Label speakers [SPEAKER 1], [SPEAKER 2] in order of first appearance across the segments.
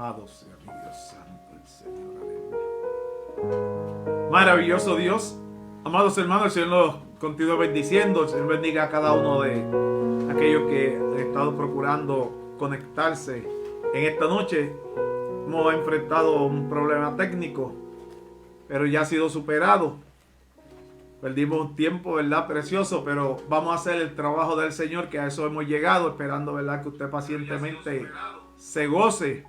[SPEAKER 1] Alabado sea mi Dios santo, el Señor. Aleluya. Maravilloso Dios. Amados hermanos, el Señor nos continúa bendiciendo. El Señor bendiga a cada uno de aquellos que han estado procurando conectarse en esta noche. Hemos enfrentado un problema técnico, pero ya ha sido superado. Perdimos un tiempo, ¿verdad? Precioso, pero vamos a hacer el trabajo del Señor, que a eso hemos llegado, esperando, ¿verdad? Que usted pacientemente se goce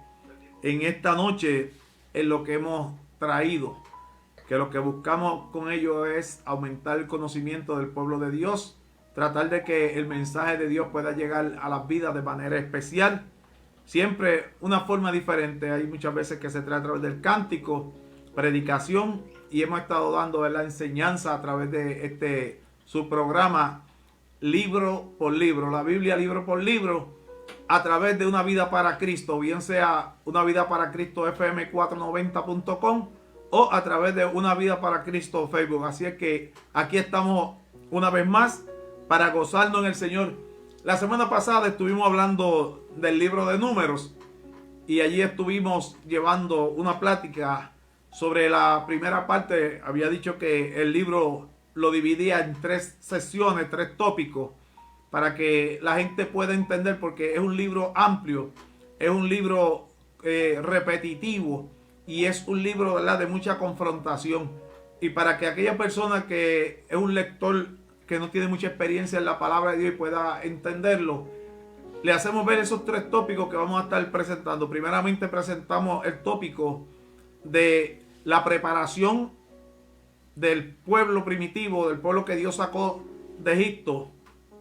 [SPEAKER 1] en esta noche en lo que hemos traído. Que lo que buscamos con ello es aumentar el conocimiento del pueblo de Dios, tratar de que el mensaje de Dios pueda llegar a las vidas de manera especial, siempre una forma diferente. Hay muchas veces que se trae a través del cántico, predicación, y hemos estado dando la enseñanza a través de su programa libro por libro, la Biblia libro por libro, a través de Una Vida para Cristo, bien sea Una Vida para Cristo fm490.com o a través de Una Vida para Cristo Facebook. Así es que aquí estamos una vez más para gozarnos en el Señor. La semana pasada estuvimos hablando del libro de Números y allí estuvimos llevando una plática sobre la primera parte. Había dicho que el libro lo dividía en 3 sesiones, 3 tópicos, para que la gente pueda entender, porque es un libro amplio, es un libro repetitivo y es un libro, ¿verdad?, de mucha confrontación. Y para que aquella persona que es un lector que no tiene mucha experiencia en la palabra de Dios y pueda entenderlo, le hacemos ver esos 3 tópicos que vamos a estar presentando. Primeramente presentamos el tópico de la preparación del pueblo primitivo, del pueblo que Dios sacó de Egipto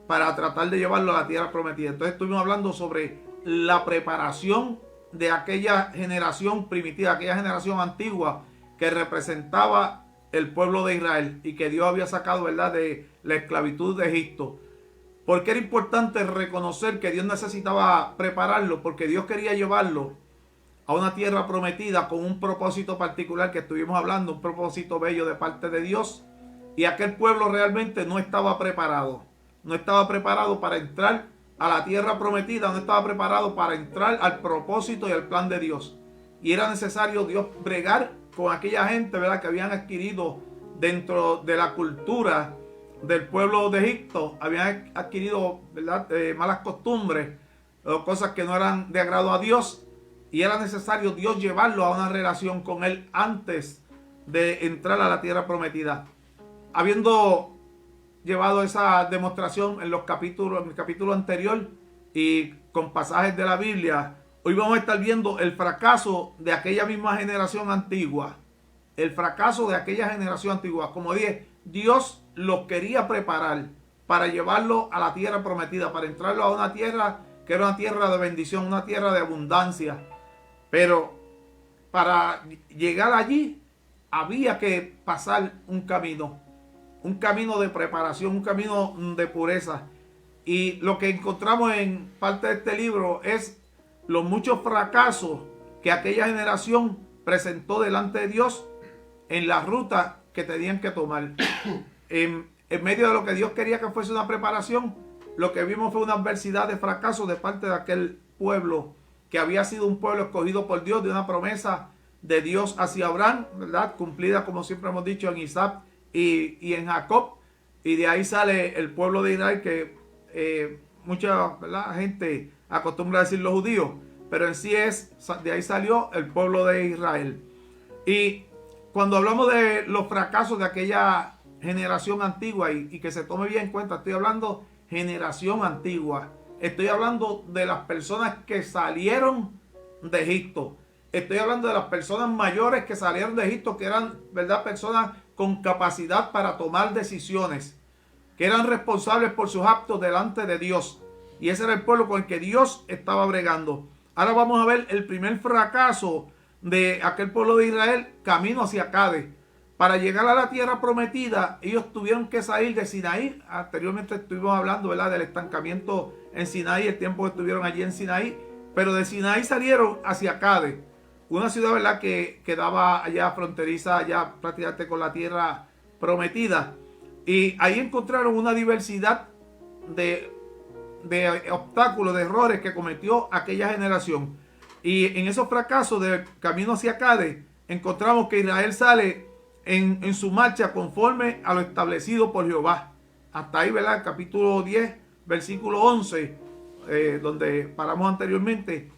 [SPEAKER 1] para tratar de llevarlo a la tierra prometida. Entonces estuvimos hablando sobre la preparación de aquella generación primitiva, aquella generación antigua que representaba el pueblo de Israel y que Dios había sacado, ¿verdad?, de la esclavitud de Egipto. Porque era importante reconocer que Dios necesitaba prepararlo, porque Dios quería llevarlo a una tierra prometida con un propósito particular que estuvimos hablando, un propósito bello de parte de Dios. Y aquel pueblo realmente no estaba preparado. No estaba preparado para entrar a la tierra prometida, no estaba preparado para entrar al propósito y al plan de Dios. Y era necesario Dios bregar con aquella gente, ¿verdad?, que habían adquirido dentro de la cultura del pueblo de Egipto, habían adquirido, ¿verdad?, malas costumbres, cosas que no eran de agrado a Dios. Y era necesario Dios llevarlo a una relación con Él antes de entrar a la tierra prometida. Habiendo llevado esa demostración en el capítulo anterior y con pasajes de la Biblia, hoy vamos a estar viendo el fracaso de aquella misma generación antigua. El fracaso de aquella generación antigua. Como dije, Dios los quería preparar para llevarlo a la tierra prometida, para entrarlo a una tierra que era una tierra de bendición, una tierra de abundancia. Pero para llegar allí había que pasar un camino de preparación, un camino de pureza. Y lo que encontramos en parte de este libro es los muchos fracasos que aquella generación presentó delante de Dios en la ruta que tenían que tomar. En medio de lo que Dios quería que fuese una preparación, lo que vimos fue una adversidad de fracaso de parte de aquel pueblo que había sido un pueblo escogido por Dios, de una promesa de Dios hacia Abraham, ¿verdad?, cumplida, como siempre hemos dicho, en Isaac y en Jacob. Y de ahí sale el pueblo de Israel, que mucha, ¿verdad?, gente acostumbra a decir los judíos, pero en sí de ahí salió el pueblo de Israel. Y cuando hablamos de los fracasos de aquella generación antigua, y que se tome bien en cuenta, estoy hablando generación antigua. Estoy hablando de las personas que salieron de Egipto. Estoy hablando de las personas mayores que salieron de Egipto, que eran, ¿verdad?, personas con capacidad para tomar decisiones, que eran responsables por sus actos delante de Dios. Y ese era el pueblo con el que Dios estaba bregando. Ahora vamos a ver el primer fracaso de aquel pueblo de Israel camino hacia Cades. Para llegar a la tierra prometida, ellos tuvieron que salir de Sinaí. Anteriormente estuvimos hablando, ¿verdad?, del estancamiento en Sinaí, el tiempo que estuvieron allí en Sinaí. Pero de Sinaí salieron hacia Cades, una ciudad, ¿verdad?, que quedaba allá fronteriza, allá prácticamente con la tierra prometida. Y ahí encontraron una diversidad de obstáculos, de errores que cometió aquella generación. Y en esos fracasos del camino hacia Cades, encontramos que Israel sale en su marcha conforme a lo establecido por Jehová. Hasta ahí, ¿verdad? Capítulo 10, versículo 11, donde paramos anteriormente.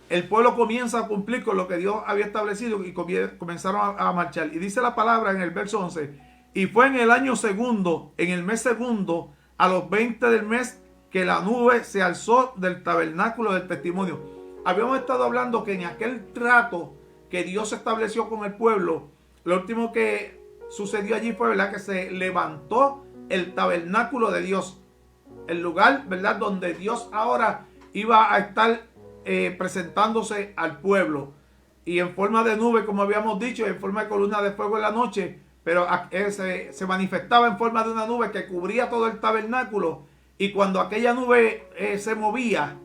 [SPEAKER 1] El pueblo comienza a cumplir con lo que Dios había establecido y comenzaron a marchar. Y dice la palabra en el verso 11, y fue en el año segundo, en el mes segundo, a los 20 del mes, que la nube se alzó del tabernáculo del testimonio. Habíamos estado hablando que en aquel trato que Dios estableció con el pueblo, lo último que sucedió allí fue, ¿verdad?, que se levantó el tabernáculo de Dios, el lugar, ¿verdad?, donde Dios ahora iba a estar presentándose al pueblo, y en forma de nube, como habíamos dicho, en forma de columna de fuego en la noche, pero se manifestaba en forma de una nube que cubría todo el tabernáculo, y cuando aquella nube se movía,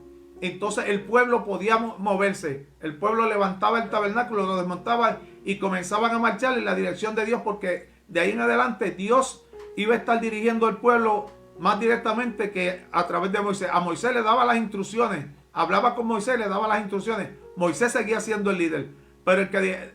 [SPEAKER 1] entonces el pueblo podía moverse. El pueblo levantaba el tabernáculo, lo desmontaba y comenzaban a marchar en la dirección de Dios, porque de ahí en adelante Dios iba a estar dirigiendo al pueblo más directamente que a través de Moisés. A Moisés le daba las instrucciones, hablaba con Moisés, le daba las instrucciones. Moisés seguía siendo el líder, pero el que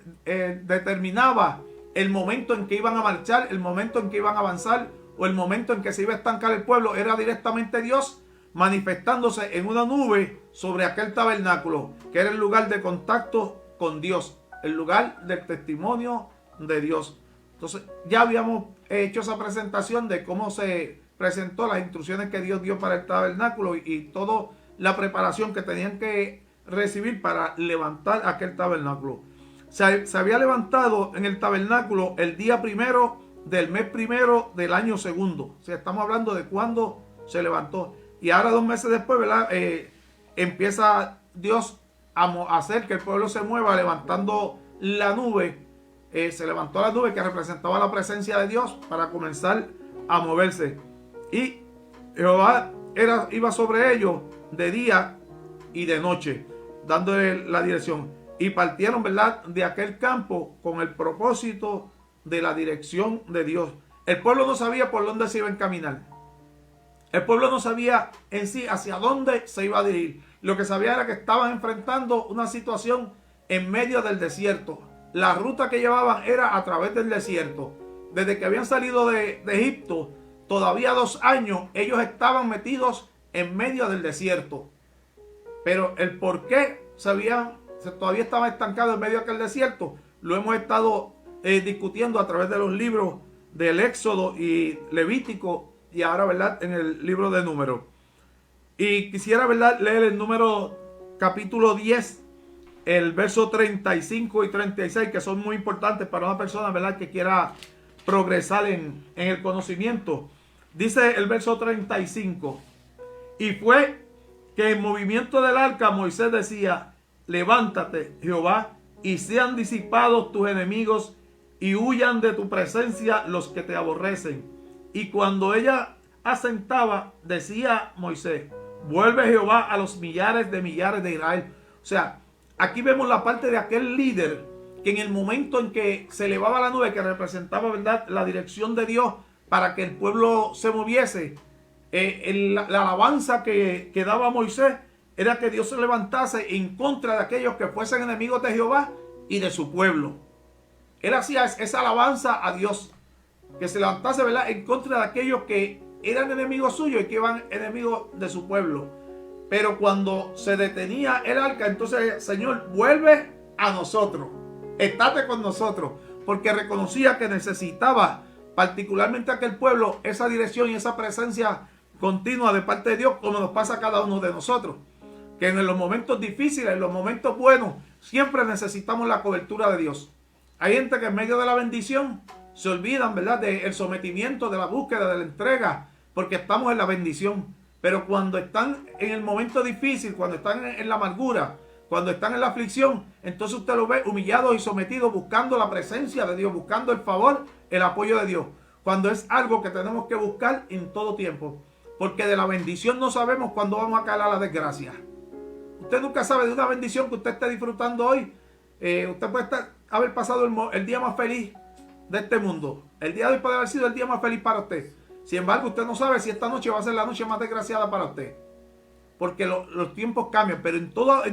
[SPEAKER 1] determinaba el momento en que iban a marchar, el momento en que iban a avanzar o el momento en que se iba a estancar el pueblo era directamente Dios, manifestándose en una nube sobre aquel tabernáculo, que era el lugar de contacto con Dios, el lugar del testimonio de Dios. Entonces ya habíamos hecho esa presentación de cómo se presentó, las instrucciones que Dios dio para el tabernáculo y toda la preparación que tenían que recibir para levantar aquel tabernáculo. Se había levantado en el tabernáculo el día primero del mes primero del año segundo. O sea, estamos hablando de cuando se levantó. Y ahora 2 meses después, ¿verdad? Empieza Dios a hacer que el pueblo se mueva levantando la nube. Se levantó la nube que representaba la presencia de Dios para comenzar a moverse. Y Jehová iba sobre ellos de día y de noche, dándole la dirección. Y partieron, ¿verdad?, de aquel campo con el propósito de la dirección de Dios. El pueblo no sabía por dónde se iba a encaminar. El pueblo no sabía en sí hacia dónde se iba a dirigir. Lo que sabía era que estaban enfrentando una situación en medio del desierto. La ruta que llevaban era a través del desierto. Desde que habían salido de Egipto, todavía 2 años, ellos estaban metidos en medio del desierto. Pero el por qué todavía estaban estancados en medio de aquel desierto, lo hemos estado discutiendo a través de los libros del Éxodo y Levítico, y ahora, ¿verdad?, en el libro de Números. Y quisiera, ¿verdad?, leer el número capítulo 10, el verso 35 y 36, que son muy importantes para una persona, ¿verdad?, que quiera progresar en el conocimiento. Dice el verso 35, y fue que en movimiento del arca Moisés decía, levántate, Jehová, y sean disipados tus enemigos, y huyan de tu presencia los que te aborrecen. Y cuando ella asentaba, decía Moisés, vuelve Jehová a los millares de Israel. O sea, aquí vemos la parte de aquel líder que en el momento en que se elevaba la nube, que representaba, ¿verdad?, la dirección de Dios para que el pueblo se moviese, la alabanza que daba Moisés era que Dios se levantase en contra de aquellos que fuesen enemigos de Jehová y de su pueblo. Él hacía esa alabanza a Dios, que se levantase, ¿verdad?, en contra de aquellos que eran enemigos suyos y que iban enemigos de su pueblo. Pero cuando se detenía el arca, entonces, Señor, vuelve a nosotros, estate con nosotros, porque reconocía que necesitaba particularmente aquel pueblo esa dirección y esa presencia continua de parte de Dios, como nos pasa a cada uno de nosotros, que en los momentos difíciles, en los momentos buenos, siempre necesitamos la cobertura de Dios. Hay gente que en medio de la bendición se olvidan, ¿verdad?, del sometimiento, de la búsqueda, de la entrega, porque estamos en la bendición. Pero cuando están en el momento difícil, cuando están en la amargura, cuando están en la aflicción, entonces usted lo ve humillados y sometidos, buscando la presencia de Dios, buscando el favor, el apoyo de Dios. Cuando es algo que tenemos que buscar en todo tiempo. Porque de la bendición no sabemos cuándo vamos a caer a la desgracia. Usted nunca sabe de una bendición que usted esté disfrutando hoy. Usted puede haber pasado el día más feliz de este mundo. El día de hoy puede haber sido el día más feliz para usted. Sin embargo, usted no sabe si esta noche va a ser la noche más desgraciada para usted. porque los tiempos cambian, pero en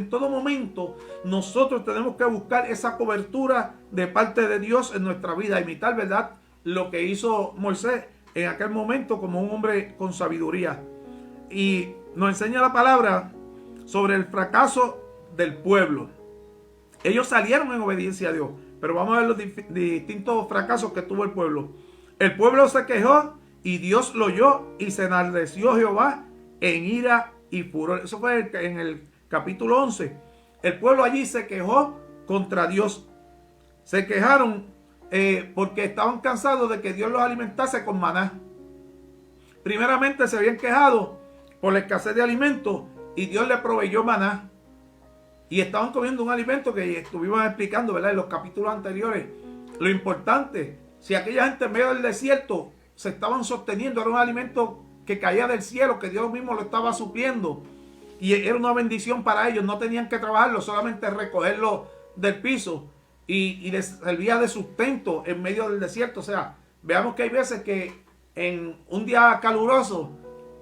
[SPEAKER 1] todo momento nosotros tenemos que buscar esa cobertura de parte de Dios en nuestra vida, imitar, ¿verdad?, lo que hizo Moisés en aquel momento como un hombre con sabiduría. Y nos enseña la palabra sobre el fracaso del pueblo. Ellos salieron en obediencia a Dios, pero vamos a ver los distintos fracasos que tuvo el pueblo. El pueblo se quejó y Dios lo oyó y se enardeció Jehová en ira y furor. Eso fue en el capítulo 11. El pueblo allí se quejó contra Dios. Se quejaron porque estaban cansados de que Dios los alimentase con maná. Primeramente se habían quejado por la escasez de alimentos y Dios les proveyó maná. Y estaban comiendo un alimento que estuvimos explicando, ¿verdad?, en los capítulos anteriores. Lo importante, si aquella gente en medio del desierto se estaban sosteniendo, era un alimento que caía del cielo, que Dios mismo lo estaba supliendo. Y era una bendición para ellos, no tenían que trabajarlo, solamente recogerlo del piso. Y les servía de sustento en medio del desierto. O sea, veamos que hay veces que en un día caluroso,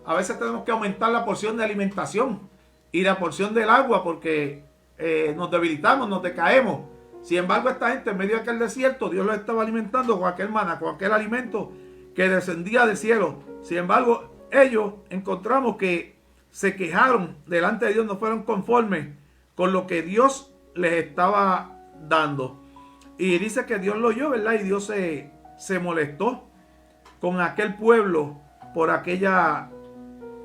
[SPEAKER 1] a veces tenemos que aumentar la porción de alimentación y la porción del agua porque nos debilitamos, nos decaemos. Sin embargo, esta gente en medio de aquel desierto, Dios los estaba alimentando con aquel maná, con aquel alimento que descendía del cielo. Sin embargo, ellos encontramos que se quejaron delante de Dios, no fueron conformes con lo que Dios les estaba dando. Y dice que Dios lo oyó, ¿verdad? Y Dios se molestó con aquel pueblo por aquella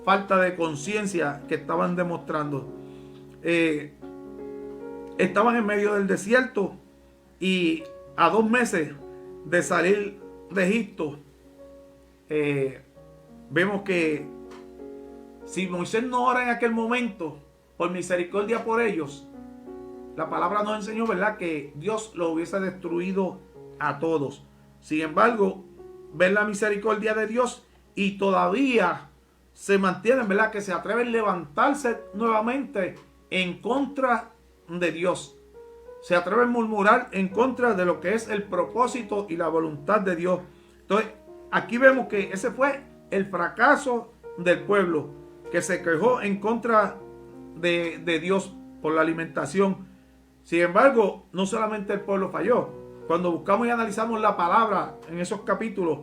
[SPEAKER 1] falta de conciencia que estaban demostrando. Estaban en medio del desierto y a 2 meses de salir de Egipto, vemos que si Moisés no ora en aquel momento por misericordia por ellos, la palabra nos enseñó, ¿verdad?, que Dios los hubiese destruido a todos. Sin embargo, ven la misericordia de Dios y todavía se mantienen, ¿verdad?, que se atreven a levantarse nuevamente en contra de Dios. Se atreven a murmurar en contra de lo que es el propósito y la voluntad de Dios. Entonces, aquí vemos que ese fue el fracaso del pueblo, que se quejó en contra de Dios por la alimentación. Sin embargo, no solamente el pueblo falló. Cuando buscamos y analizamos la palabra en esos capítulos,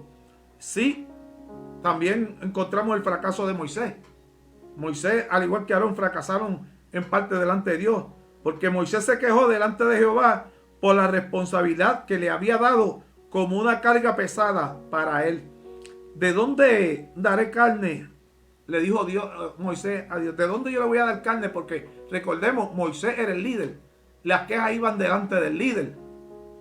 [SPEAKER 1] sí, también encontramos el fracaso de Moisés. Moisés, al igual que Aarón, fracasaron en parte delante de Dios, porque Moisés se quejó delante de Jehová por la responsabilidad que le había dado como una carga pesada para él. ¿De dónde daré carne?, le dijo Moisés a Dios. ¿De dónde yo le voy a dar carne? Porque recordemos, Moisés era el líder. Las quejas iban delante del líder.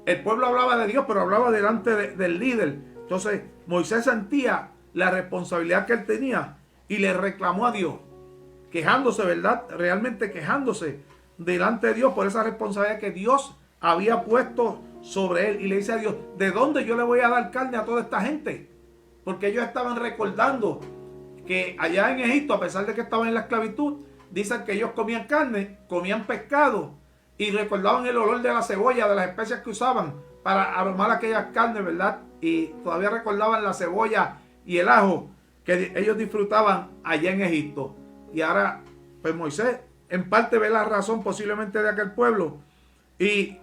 [SPEAKER 1] El pueblo hablaba de Dios, pero hablaba delante del líder. Entonces, Moisés sentía la responsabilidad que él tenía y le reclamó a Dios, quejándose, ¿verdad?, realmente quejándose delante de Dios por esa responsabilidad que Dios había puesto sobre él. Y le dice a Dios, ¿de dónde yo le voy a dar carne a toda esta gente? Porque ellos estaban recordando que allá en Egipto, a pesar de que estaban en la esclavitud, dicen que ellos comían carne, comían pescado y recordaban el olor de la cebolla, de las especias que usaban para aromar aquellas carnes, ¿verdad? Y todavía recordaban la cebolla y el ajo que ellos disfrutaban allá en Egipto. Y ahora, pues Moisés en parte ve la razón posiblemente de aquel pueblo. Y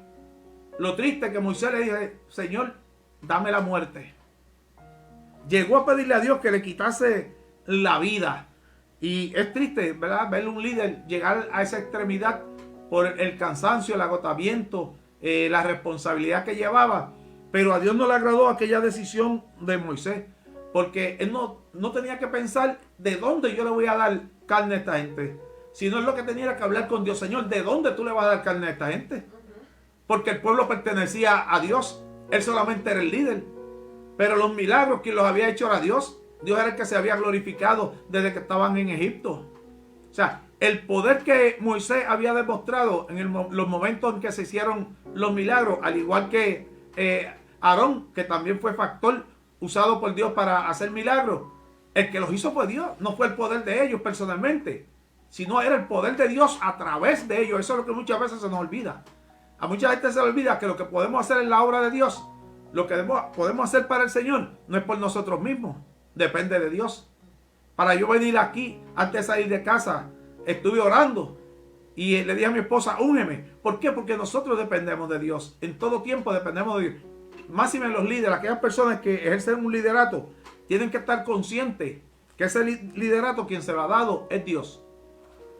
[SPEAKER 1] lo triste es que Moisés le dice, Señor, dame la muerte. Llegó a pedirle a Dios que le quitase la vida. Y es triste, ¿verdad?, ver un líder llegar a esa extremidad por el cansancio, el agotamiento, la responsabilidad que llevaba. Pero a Dios no le agradó aquella decisión de Moisés, porque él no tenía que pensar de dónde yo le voy a dar carne a esta gente, sino es lo que tenía que hablar con Dios. Señor, ¿de dónde tú le vas a dar carne a esta gente? Porque el pueblo pertenecía a Dios, él solamente era el líder, pero los milagros quien los había hecho era Dios. Dios era el que se había glorificado desde que estaban en Egipto. O sea, el poder que Moisés había demostrado en los momentos en que se hicieron los milagros, al igual que Aarón, que también fue factor usado por Dios para hacer milagros, el que los hizo fue Dios, no fue el poder de ellos personalmente, sino era el poder de Dios a través de ellos. Eso es lo que muchas veces se nos olvida. A mucha gente se le olvida que lo que podemos hacer en la obra de Dios, lo que podemos hacer para el Señor, no es por nosotros mismos, depende de Dios. Para yo venir aquí, antes de salir de casa, estuve orando y le dije a mi esposa, úngeme. ¿Por qué? Porque nosotros dependemos de Dios. En todo tiempo dependemos de Dios. Máxime los líderes, aquellas personas que ejercen un liderato, tienen que estar conscientes que ese liderato quien se lo ha dado es Dios.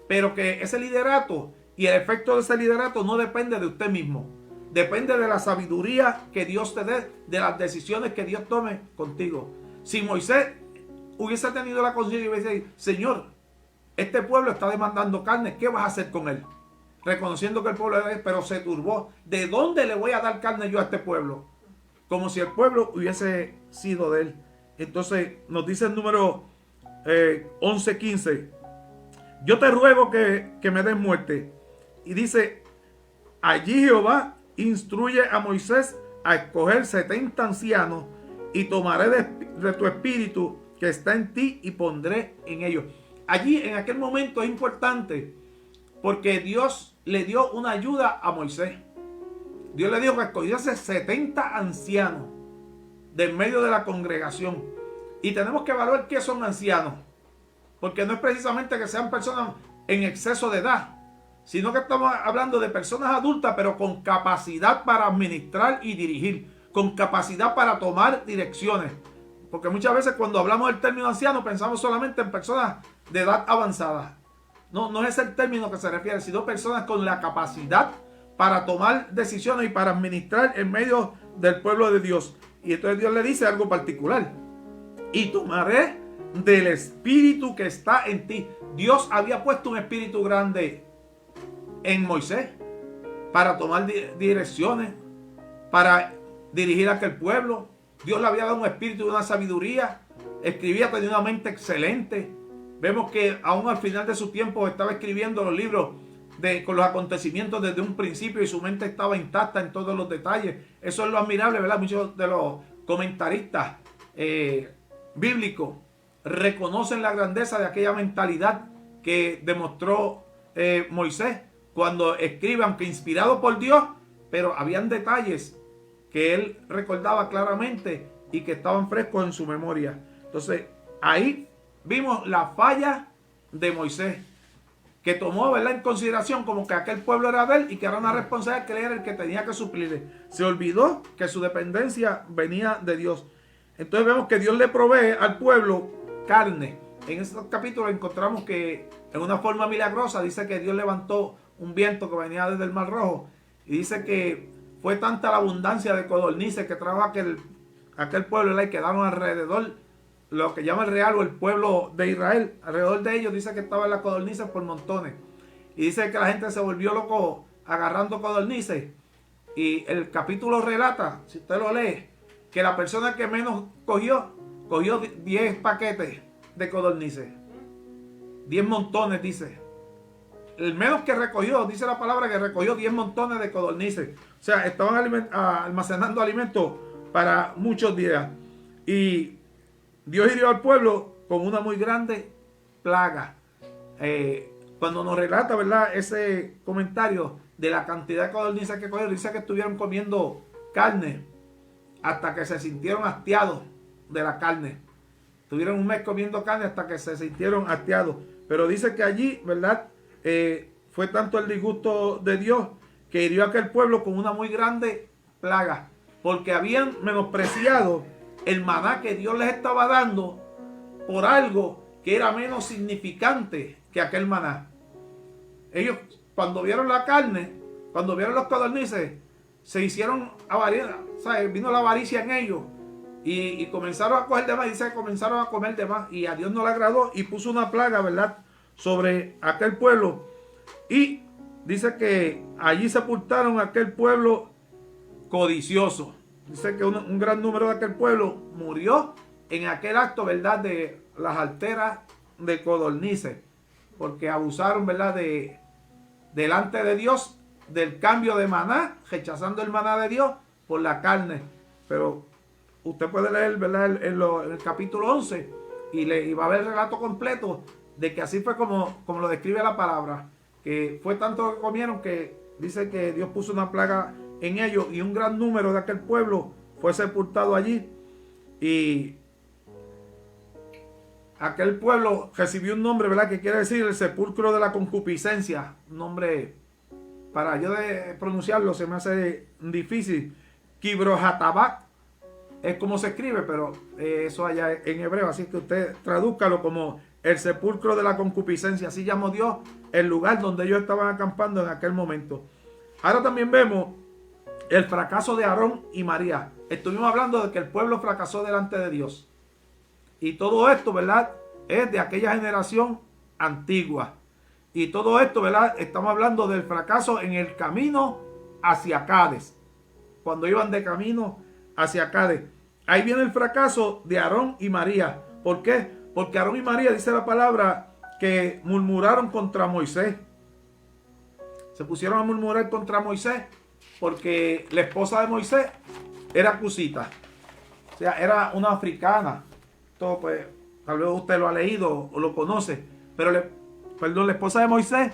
[SPEAKER 1] Pero que ese liderato y el efecto de ese liderato no depende de usted mismo. Depende de la sabiduría que Dios te dé, de las decisiones que Dios tome contigo. Si Moisés hubiese tenido la conciencia y hubiese dicho, Señor, este pueblo está demandando carne, ¿qué vas a hacer con él? Reconociendo que el pueblo es, pero se turbó. ¿De dónde le voy a dar carne yo a este pueblo? Como si el pueblo hubiese sido de él. Entonces nos dice el número 11:15. Yo te ruego que me des muerte. Y dice, allí Jehová instruye a Moisés a escoger 70 ancianos y tomaré de tu espíritu que está en ti y pondré en ellos. Allí en aquel momento es importante porque Dios le dio una ayuda a Moisés. Dios le dijo que escogiese 70 ancianos de en medio de la congregación. Y tenemos que evaluar qué son ancianos. Porque no es precisamente que sean personas en exceso de edad, sino que estamos hablando de personas adultas, pero con capacidad para administrar y dirigir, con capacidad para tomar direcciones. Porque muchas veces cuando hablamos del término anciano pensamos solamente en personas de edad avanzada. No es el término que se refiere, sino personas con la capacidad para tomar decisiones y para administrar en medio del pueblo de Dios. Y entonces Dios le dice algo particular. Y tomaré del espíritu que está en ti. Dios había puesto un espíritu grande en Moisés para tomar direcciones, para dirigir a aquel pueblo. Dios le había dado un espíritu de una sabiduría. Escribía, tenía una mente excelente. Vemos que aún al final de su tiempo estaba escribiendo los libros con los acontecimientos desde un principio y su mente estaba intacta en todos los detalles. Eso es lo admirable, ¿verdad? Muchos de los comentaristas bíblicos reconocen la grandeza de aquella mentalidad que demostró Moisés cuando escribe, aunque inspirado por Dios, pero habían detalles que él recordaba claramente y que estaban frescos en su memoria. Entonces ahí vimos la falla de Moisés, que tomó, ¿verdad?, en consideración como que aquel pueblo era de él y que era una responsabilidad que él era el que tenía que suplirle. Se olvidó que su dependencia venía de Dios. Entonces vemos que Dios le provee al pueblo carne. En estos capítulos encontramos que en una forma milagrosa dice que Dios levantó un viento que venía desde el Mar Rojo y dice que fue tanta la abundancia de codornices que trajo aquel pueblo y quedaron alrededor, lo que llama el real o el pueblo de Israel. Alrededor de ellos dice que estaban las codornices por montones. Y dice que la gente se volvió loco agarrando codornices. Y el capítulo relata, si usted lo lee, que la persona que menos cogió 10 paquetes de codornices. 10 montones, dice. El menos que recogió, dice la palabra, que recogió 10 montones de codornices. O sea, estaban almacenando alimentos para muchos días. Y Dios hirió al pueblo con una muy grande plaga. Cuando nos relata, ¿verdad?, ese comentario de la cantidad de codornices que cogieron, dice que estuvieron comiendo carne hasta que se sintieron hastiados de la carne. Tuvieron un mes comiendo carne hasta que se sintieron hastiados. Pero dice que allí, ¿verdad?, fue tanto el disgusto de Dios que hirió a aquel pueblo con una muy grande plaga, porque habían menospreciado el maná que Dios les estaba dando por algo que era menos significante que aquel maná. Ellos, cuando vieron la carne, cuando vieron los codornices, se hicieron avaricia, ¿sabes? Vino la avaricia en ellos y comenzaron a coger de más. Dice que comenzaron a comer de más y a Dios no le agradó y puso una plaga, ¿verdad?, sobre aquel pueblo. Y dice que allí sepultaron a aquel pueblo codicioso. Dice que un gran número de aquel pueblo murió en aquel acto, ¿verdad?, de las alteras de codornices, porque abusaron, ¿verdad?, delante de Dios del cambio de maná, rechazando el maná de Dios por la carne. Pero usted puede leer, ¿verdad?, en el capítulo 11 y va a ver el relato completo de que así fue como lo describe la palabra, que fue tanto que comieron que dice que Dios puso una plaga en ellos y un gran número de aquel pueblo fue sepultado allí. Y aquel pueblo recibió un nombre, ¿verdad? Que quiere decir el sepulcro de la concupiscencia. Un nombre, para yo de pronunciarlo se me hace difícil. Kibrohatabat es como se escribe, pero eso allá en hebreo. Así que usted tradúzcalo como el sepulcro de la concupiscencia. Así llamó Dios el lugar donde ellos estaban acampando en aquel momento. Ahora también vemos el fracaso de Aarón y María. Estuvimos hablando de que el pueblo fracasó delante de Dios. Y todo esto, ¿verdad? Es de aquella generación antigua. Y todo esto, ¿verdad? Estamos hablando del fracaso en el camino hacia Cades. Cuando iban de camino hacia Cades. Ahí viene el fracaso de Aarón y María. ¿Por qué? Porque Aarón y María, dice la palabra, que murmuraron contra Moisés. Se pusieron a murmurar contra Moisés porque la esposa de Moisés era cusita. O sea, era una africana. Todo, pues, tal vez usted lo ha leído o lo conoce. Pero, la esposa de Moisés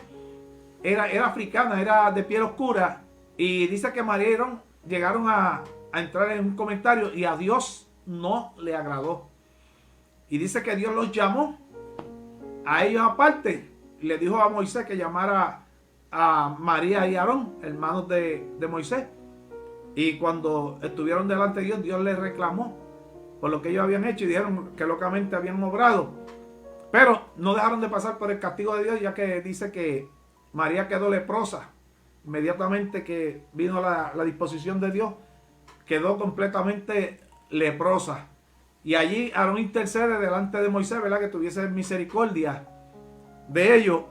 [SPEAKER 1] era africana, era de piel oscura. Y dice que María y Aarón llegaron a entrar en un comentario y a Dios no le agradó. Y dice que Dios los llamó a ellos aparte. Y le dijo a Moisés que llamara a María y Aarón, hermanos de Moisés. Y cuando estuvieron delante de Dios, Dios les reclamó por lo que ellos habían hecho y dijeron que locamente habían obrado. Pero no dejaron de pasar por el castigo de Dios, ya que dice que María quedó leprosa. Inmediatamente que vino la disposición de Dios, quedó completamente leprosa. Y allí Aarón intercede delante de Moisés, ¿verdad? Que tuviese misericordia de ellos.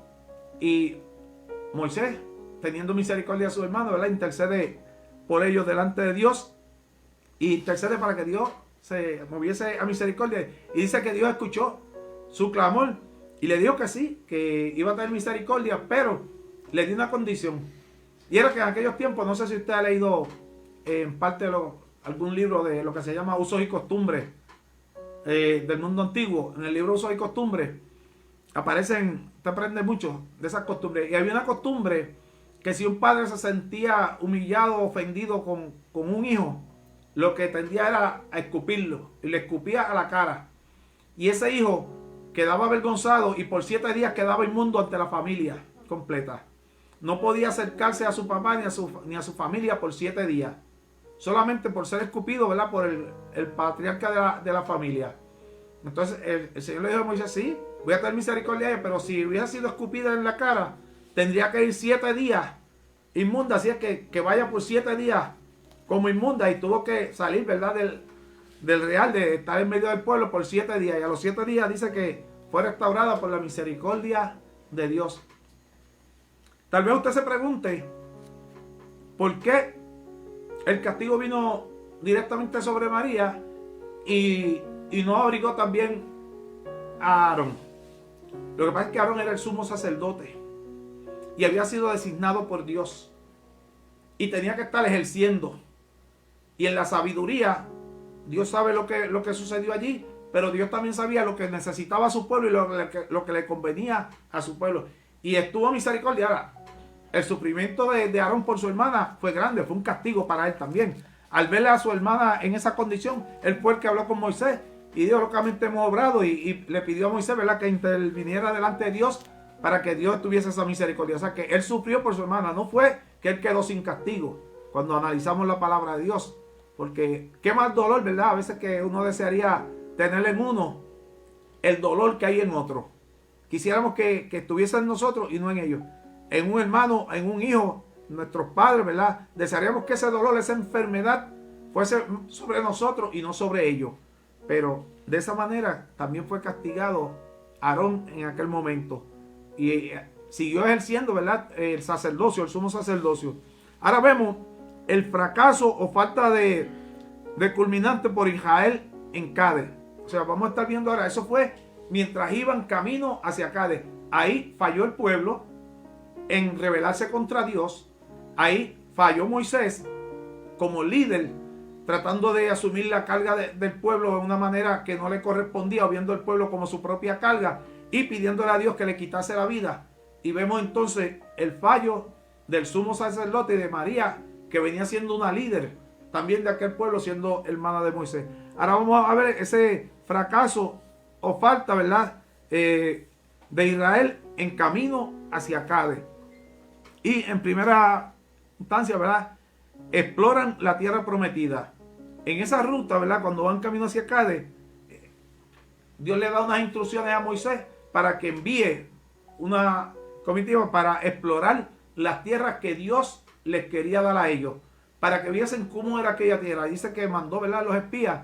[SPEAKER 1] Y Moisés, teniendo misericordia de su hermano, ¿verdad? Intercede por ellos delante de Dios. Y intercede para que Dios se moviese a misericordia. Y dice que Dios escuchó su clamor. Y le dijo que sí, que iba a tener misericordia, pero le dio una condición. Y era que en aquellos tiempos, no sé si usted ha leído en parte algún libro de lo que se llama Usos y Costumbres del mundo antiguo. En el libro Usos y Costumbres aparecen, te aprende mucho de esas costumbres. Y había una costumbre que si un padre se sentía humillado, ofendido con un hijo, lo que tendía era a escupirlo. Y le escupía a la cara. Y ese hijo quedaba avergonzado y por 7 días quedaba inmundo ante la familia completa. No podía acercarse a su papá ni a su familia por 7 días. Solamente por ser escupido, ¿verdad? Por el patriarca de la familia. Entonces el Señor le dijo a Moisés, sí, voy a tener misericordia de él, pero si hubiera sido escupida en la cara, tendría que ir 7 días inmunda. Así es que vaya por 7 días como inmunda. Y tuvo que salir, ¿verdad? Del real, de estar en medio del pueblo por 7 días. Y a los 7 días dice que fue restaurada por la misericordia de Dios. Tal vez usted se pregunte, ¿por qué el castigo vino directamente sobre María y no abrigó también a Aarón? Lo que pasa es que Aarón era el sumo sacerdote y había sido designado por Dios y tenía que estar ejerciendo. Y en la sabiduría, Dios sabe lo que sucedió allí, pero Dios también sabía lo que necesitaba a su pueblo y lo que le convenía a su pueblo. Y estuvo misericordia. Ahora, el sufrimiento de Aarón por su hermana fue grande, fue un castigo para él también. Al verle a su hermana en esa condición, él fue el que habló con Moisés y Dios locamente hemos obrado y le pidió a Moisés, ¿verdad?, que interviniera delante de Dios para que Dios tuviese esa misericordia. O sea que él sufrió por su hermana, no fue que él quedó sin castigo cuando analizamos la palabra de Dios. Porque qué más dolor, ¿verdad? A veces que uno desearía tener en uno el dolor que hay en otro. Quisiéramos que estuviese en nosotros y no en ellos. En un hermano, en un hijo, nuestros padres, ¿verdad? Desearíamos que ese dolor, esa enfermedad fuese sobre nosotros y no sobre ellos. Pero de esa manera también fue castigado Aarón en aquel momento. Y siguió ejerciendo, ¿verdad?, el sacerdocio, el sumo sacerdocio. Ahora vemos el fracaso o falta de culminante por Israel en Cades. O sea, vamos a estar viendo ahora, eso fue mientras iban camino hacia Cades. Ahí falló el pueblo en rebelarse contra Dios. Ahí falló Moisés como líder, tratando de asumir la carga del pueblo de una manera que no le correspondía, o viendo el pueblo como su propia carga y pidiéndole a Dios que le quitase la vida. Y vemos entonces el fallo del sumo sacerdote y de María, que venía siendo una líder también de aquel pueblo, siendo hermana de Moisés. Ahora vamos a ver ese fracaso o falta, ¿verdad? De Israel en camino hacia Cades. Y en primera instancia, ¿verdad? Exploran la tierra prometida. En esa ruta, ¿verdad? Cuando van camino hacia Cades, Dios le da unas instrucciones a Moisés para que envíe una comitiva para explorar las tierras que Dios les quería dar a ellos, para que viesen cómo era aquella tierra. Dice que mandó, ¿verdad?, los espías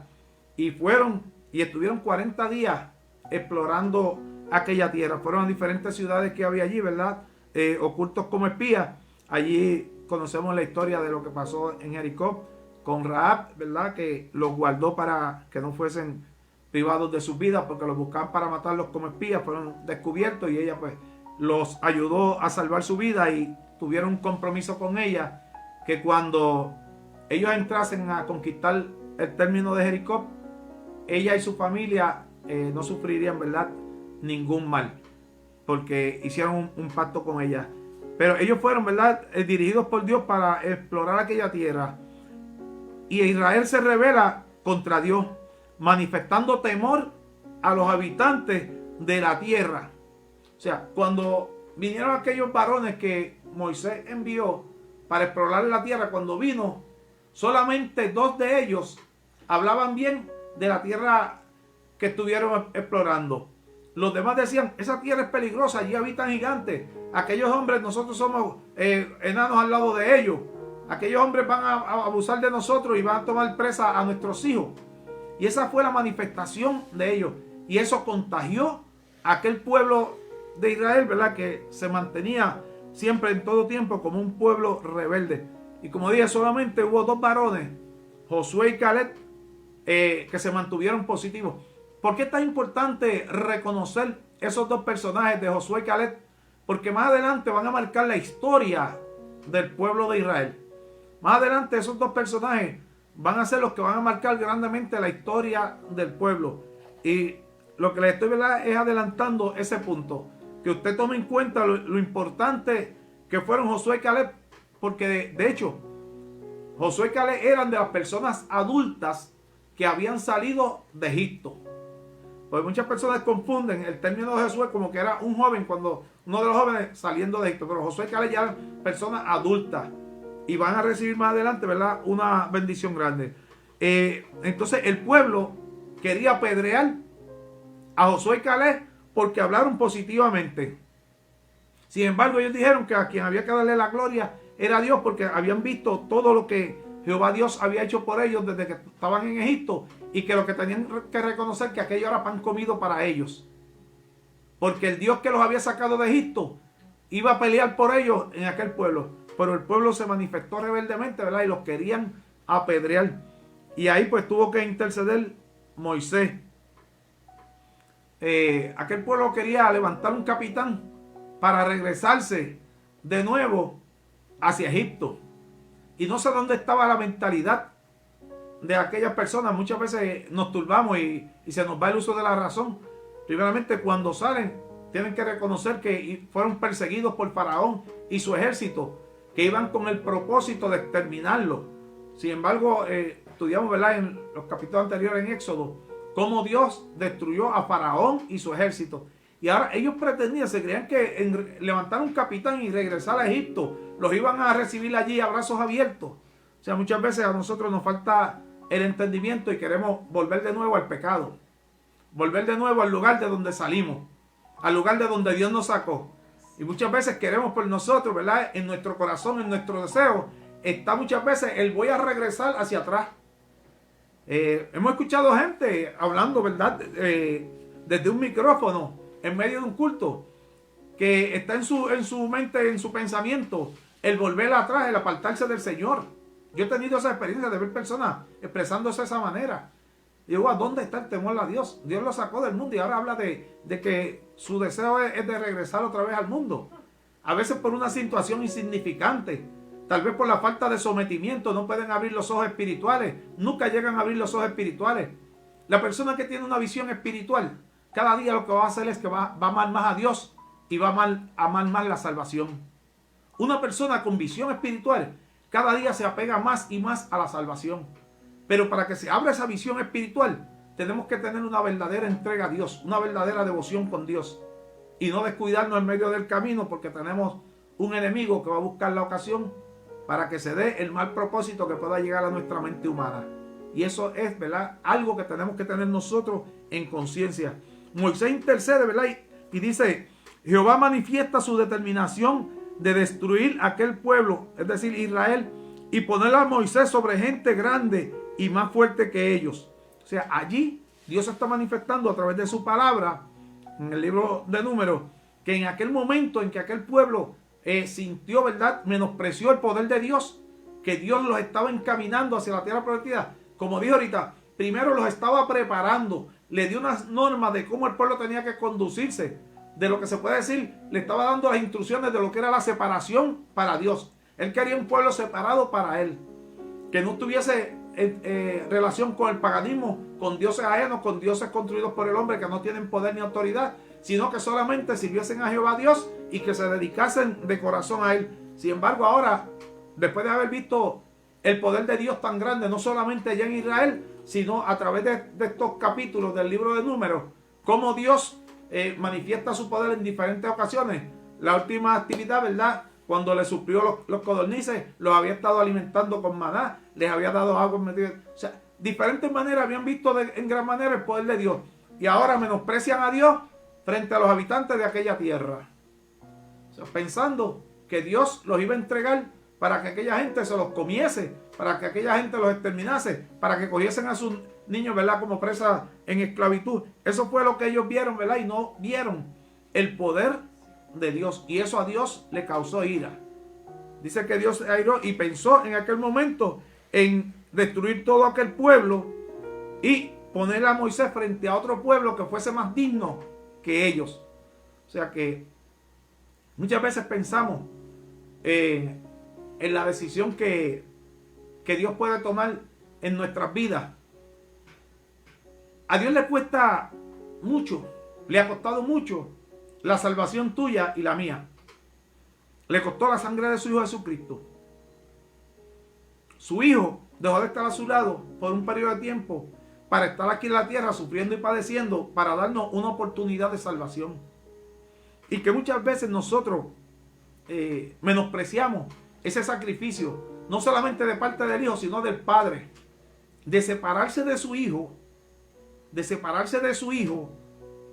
[SPEAKER 1] y fueron y estuvieron 40 días explorando aquella tierra. Fueron a diferentes ciudades que había allí, ¿verdad? Ocultos como espías. Allí conocemos la historia de lo que pasó en Jericó con Rahab, ¿verdad? Que los guardó para que no fuesen privados de sus vidas, porque los buscaban para matarlos como espías. Fueron descubiertos y ella pues los ayudó a salvar su vida y tuvieron un compromiso con ella, que cuando ellos entrasen a conquistar el término de Jericó, ella y su familia no sufrirían, ¿verdad?, ningún mal, porque hicieron un pacto con ella. Pero ellos fueron, ¿verdad?, dirigidos por Dios para explorar aquella tierra. Y Israel se rebela contra Dios, manifestando temor a los habitantes de la tierra. O sea, cuando vinieron aquellos varones que Moisés envió para explorar la tierra, cuando vino, solamente 2 de ellos hablaban bien de la tierra que estuvieron explorando. Los demás decían, esa tierra es peligrosa, allí habitan gigantes. Aquellos hombres, nosotros somos enanos al lado de ellos. Aquellos hombres van a abusar de nosotros y van a tomar presa a nuestros hijos. Y esa fue la manifestación de ellos. Y eso contagió a aquel pueblo de Israel, ¿verdad?, que se mantenía siempre en todo tiempo como un pueblo rebelde. Y como dije, solamente hubo 2 varones, Josué y Caleb, que se mantuvieron positivos. ¿Por qué es tan importante reconocer esos 2 personajes de Josué y Caleb? Porque más adelante van a marcar la historia del pueblo de Israel. Más adelante esos 2 personajes van a ser los que van a marcar grandemente la historia del pueblo. Y lo que les estoy, ¿verdad?, es adelantando ese punto. Que usted tome en cuenta lo importante que fueron Josué y Caleb. Porque de hecho, Josué y Caleb eran de las personas adultas que habían salido de Egipto. Porque muchas personas confunden el término de Josué como que era un joven, cuando uno de los jóvenes saliendo de Egipto. Pero Josué y Caleb ya eran personas adultas y van a recibir más adelante, ¿verdad?, una bendición grande. Entonces el pueblo quería apedrear a Josué y Caleb porque hablaron positivamente. Sin embargo, ellos dijeron que a quien había que darle la gloria era Dios, porque habían visto todo lo que Jehová Dios había hecho por ellos desde que estaban en Egipto, y que lo que tenían que reconocer que aquello era pan comido para ellos, porque el Dios que los había sacado de Egipto iba a pelear por ellos en aquel pueblo. Pero el pueblo se manifestó rebeldemente, ¿verdad?, y los querían apedrear. Y ahí pues tuvo que interceder Moisés. Aquel pueblo quería levantar un capitán para regresarse de nuevo hacia Egipto. Y no sé dónde estaba la mentalidad de aquellas personas. Muchas veces nos turbamos y se nos va el uso de la razón. Primeramente, cuando salen, tienen que reconocer que fueron perseguidos por Faraón y su ejército, que iban con el propósito de exterminarlo. Sin embargo, estudiamos, ¿verdad?, en los capítulos anteriores en Éxodo, cómo Dios destruyó a Faraón y su ejército. Y ahora ellos pretendían, se creían que levantar un capitán y regresar a Egipto, los iban a recibir allí a brazos abiertos. O sea, muchas veces a nosotros nos falta el entendimiento y queremos volver de nuevo al pecado. Volver de nuevo al lugar de donde salimos, al lugar de donde Dios nos sacó. Y muchas veces queremos por nosotros, ¿verdad?, en nuestro corazón, en nuestro deseo, está muchas veces el voy a regresar hacia atrás. Hemos escuchado gente hablando, ¿verdad?, desde un micrófono en medio de un culto, que está en su mente, en su pensamiento, el volver atrás, el apartarse del Señor. Yo he tenido esa experiencia de ver personas expresándose de esa manera. Y digo, ¿a dónde está el temor a Dios? Dios lo sacó del mundo y ahora habla de que su deseo es de regresar otra vez al mundo. A veces por una situación insignificante, tal vez por la falta de sometimiento, no pueden abrir los ojos espirituales. Nunca llegan a abrir los ojos espirituales. La persona que tiene una visión espiritual, cada día lo que va a hacer es que va a amar más a Dios y va a amar más la salvación. Una persona con visión espiritual cada día se apega más y más a la salvación. Pero para que se abra esa visión espiritual, tenemos que tener una verdadera entrega a Dios, una verdadera devoción con Dios. Y no descuidarnos en medio del camino, porque tenemos un enemigo que va a buscar la ocasión para que se dé el mal propósito que pueda llegar a nuestra mente humana. Y eso es, ¿verdad?, algo que tenemos que tener nosotros en conciencia. Moisés intercede, ¿verdad?, y dice: Jehová manifiesta su determinación de destruir aquel pueblo, es decir, Israel, y poner a Moisés sobre gente grande y más fuerte que ellos. O sea, allí Dios está manifestando a través de su palabra, en el libro de Números, que en aquel momento en que aquel pueblo sintió, ¿verdad?, menospreció el poder de Dios, que Dios los estaba encaminando hacia la tierra prometida. Como dije ahorita, primero los estaba preparando, le dio unas normas de cómo el pueblo tenía que conducirse, de lo que se puede decir, le estaba dando las instrucciones de lo que era la separación para Dios. Él quería un pueblo separado para él, que no tuviese relación con el paganismo, con dioses ajenos, con dioses construidos por el hombre que no tienen poder ni autoridad, sino que solamente sirviesen a Jehová Dios y que se dedicasen de corazón a él. Sin embargo, ahora, después de haber visto el poder de Dios tan grande, no solamente allá en Israel, sino a través de estos capítulos del libro de Números, cómo Dios manifiesta su poder en diferentes ocasiones. La última actividad, ¿verdad?, cuando le suplió los codornices, los había estado alimentando con maná, les había dado agua en medio. O sea, diferentes maneras habían visto en gran manera el poder de Dios. Y ahora menosprecian a Dios frente a los habitantes de aquella tierra. O sea, pensando que Dios los iba a entregar para que aquella gente se los comiese, para que aquella gente los exterminase, para que cogiesen a sus niños, ¿verdad?, como presas en esclavitud. Eso fue lo que ellos vieron, ¿verdad? Y no vieron el poder de Dios, y eso a Dios le causó ira. Dice que Dios se airó y pensó en aquel momento en destruir todo aquel pueblo y poner a Moisés frente a otro pueblo que fuese más digno que ellos. O sea que muchas veces pensamos en la decisión que Dios puede tomar en nuestras vidas. A Dios le cuesta mucho, le ha costado mucho la salvación tuya y la mía. Le costó la sangre de su Hijo Jesucristo. Su Hijo dejó de estar a su lado por un periodo de tiempo para estar aquí en la tierra sufriendo y padeciendo, para darnos una oportunidad de salvación. Y que muchas veces nosotros menospreciamos ese sacrificio, no solamente de parte del Hijo, sino del Padre, de separarse de su Hijo,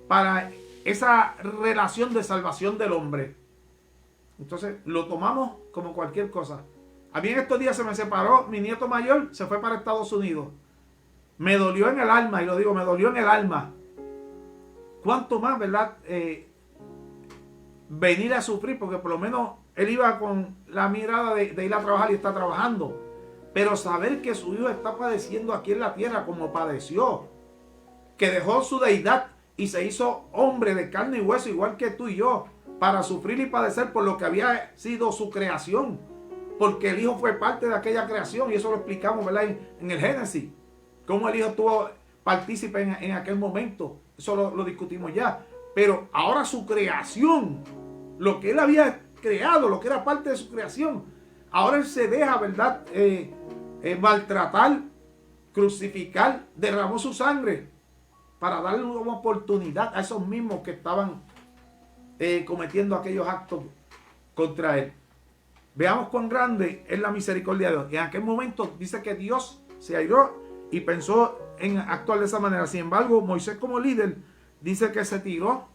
[SPEAKER 1] para esa relación de salvación del hombre. Entonces lo tomamos como cualquier cosa. A mí en estos días se me separó mi nieto mayor, se fue para Estados Unidos. Me dolió en el alma, y lo digo, me dolió en el alma. ¿Cuánto más, verdad? Venir a sufrir, porque por lo menos él iba con la mirada de ir a trabajar y está trabajando. Pero saber que su hijo está padeciendo aquí en la tierra como padeció, que dejó su deidad y se hizo hombre de carne y hueso, igual que tú y yo, para sufrir y padecer por lo que había sido su creación, porque el Hijo fue parte de aquella creación, y eso lo explicamos, ¿verdad?, en el Génesis, cómo el Hijo estuvo partícipe en aquel momento. Eso lo discutimos ya. Pero ahora su creación, lo que él había creado, lo que era parte de su creación, ahora él se deja, ¿verdad?, maltratar, crucificar, derramó su sangre para darle una oportunidad a esos mismos que estaban cometiendo aquellos actos contra él. Veamos cuán grande es la misericordia de Dios. En aquel momento dice que Dios se airó y pensó en actuar de esa manera. Sin embargo, Moisés, como líder, dice que se tiró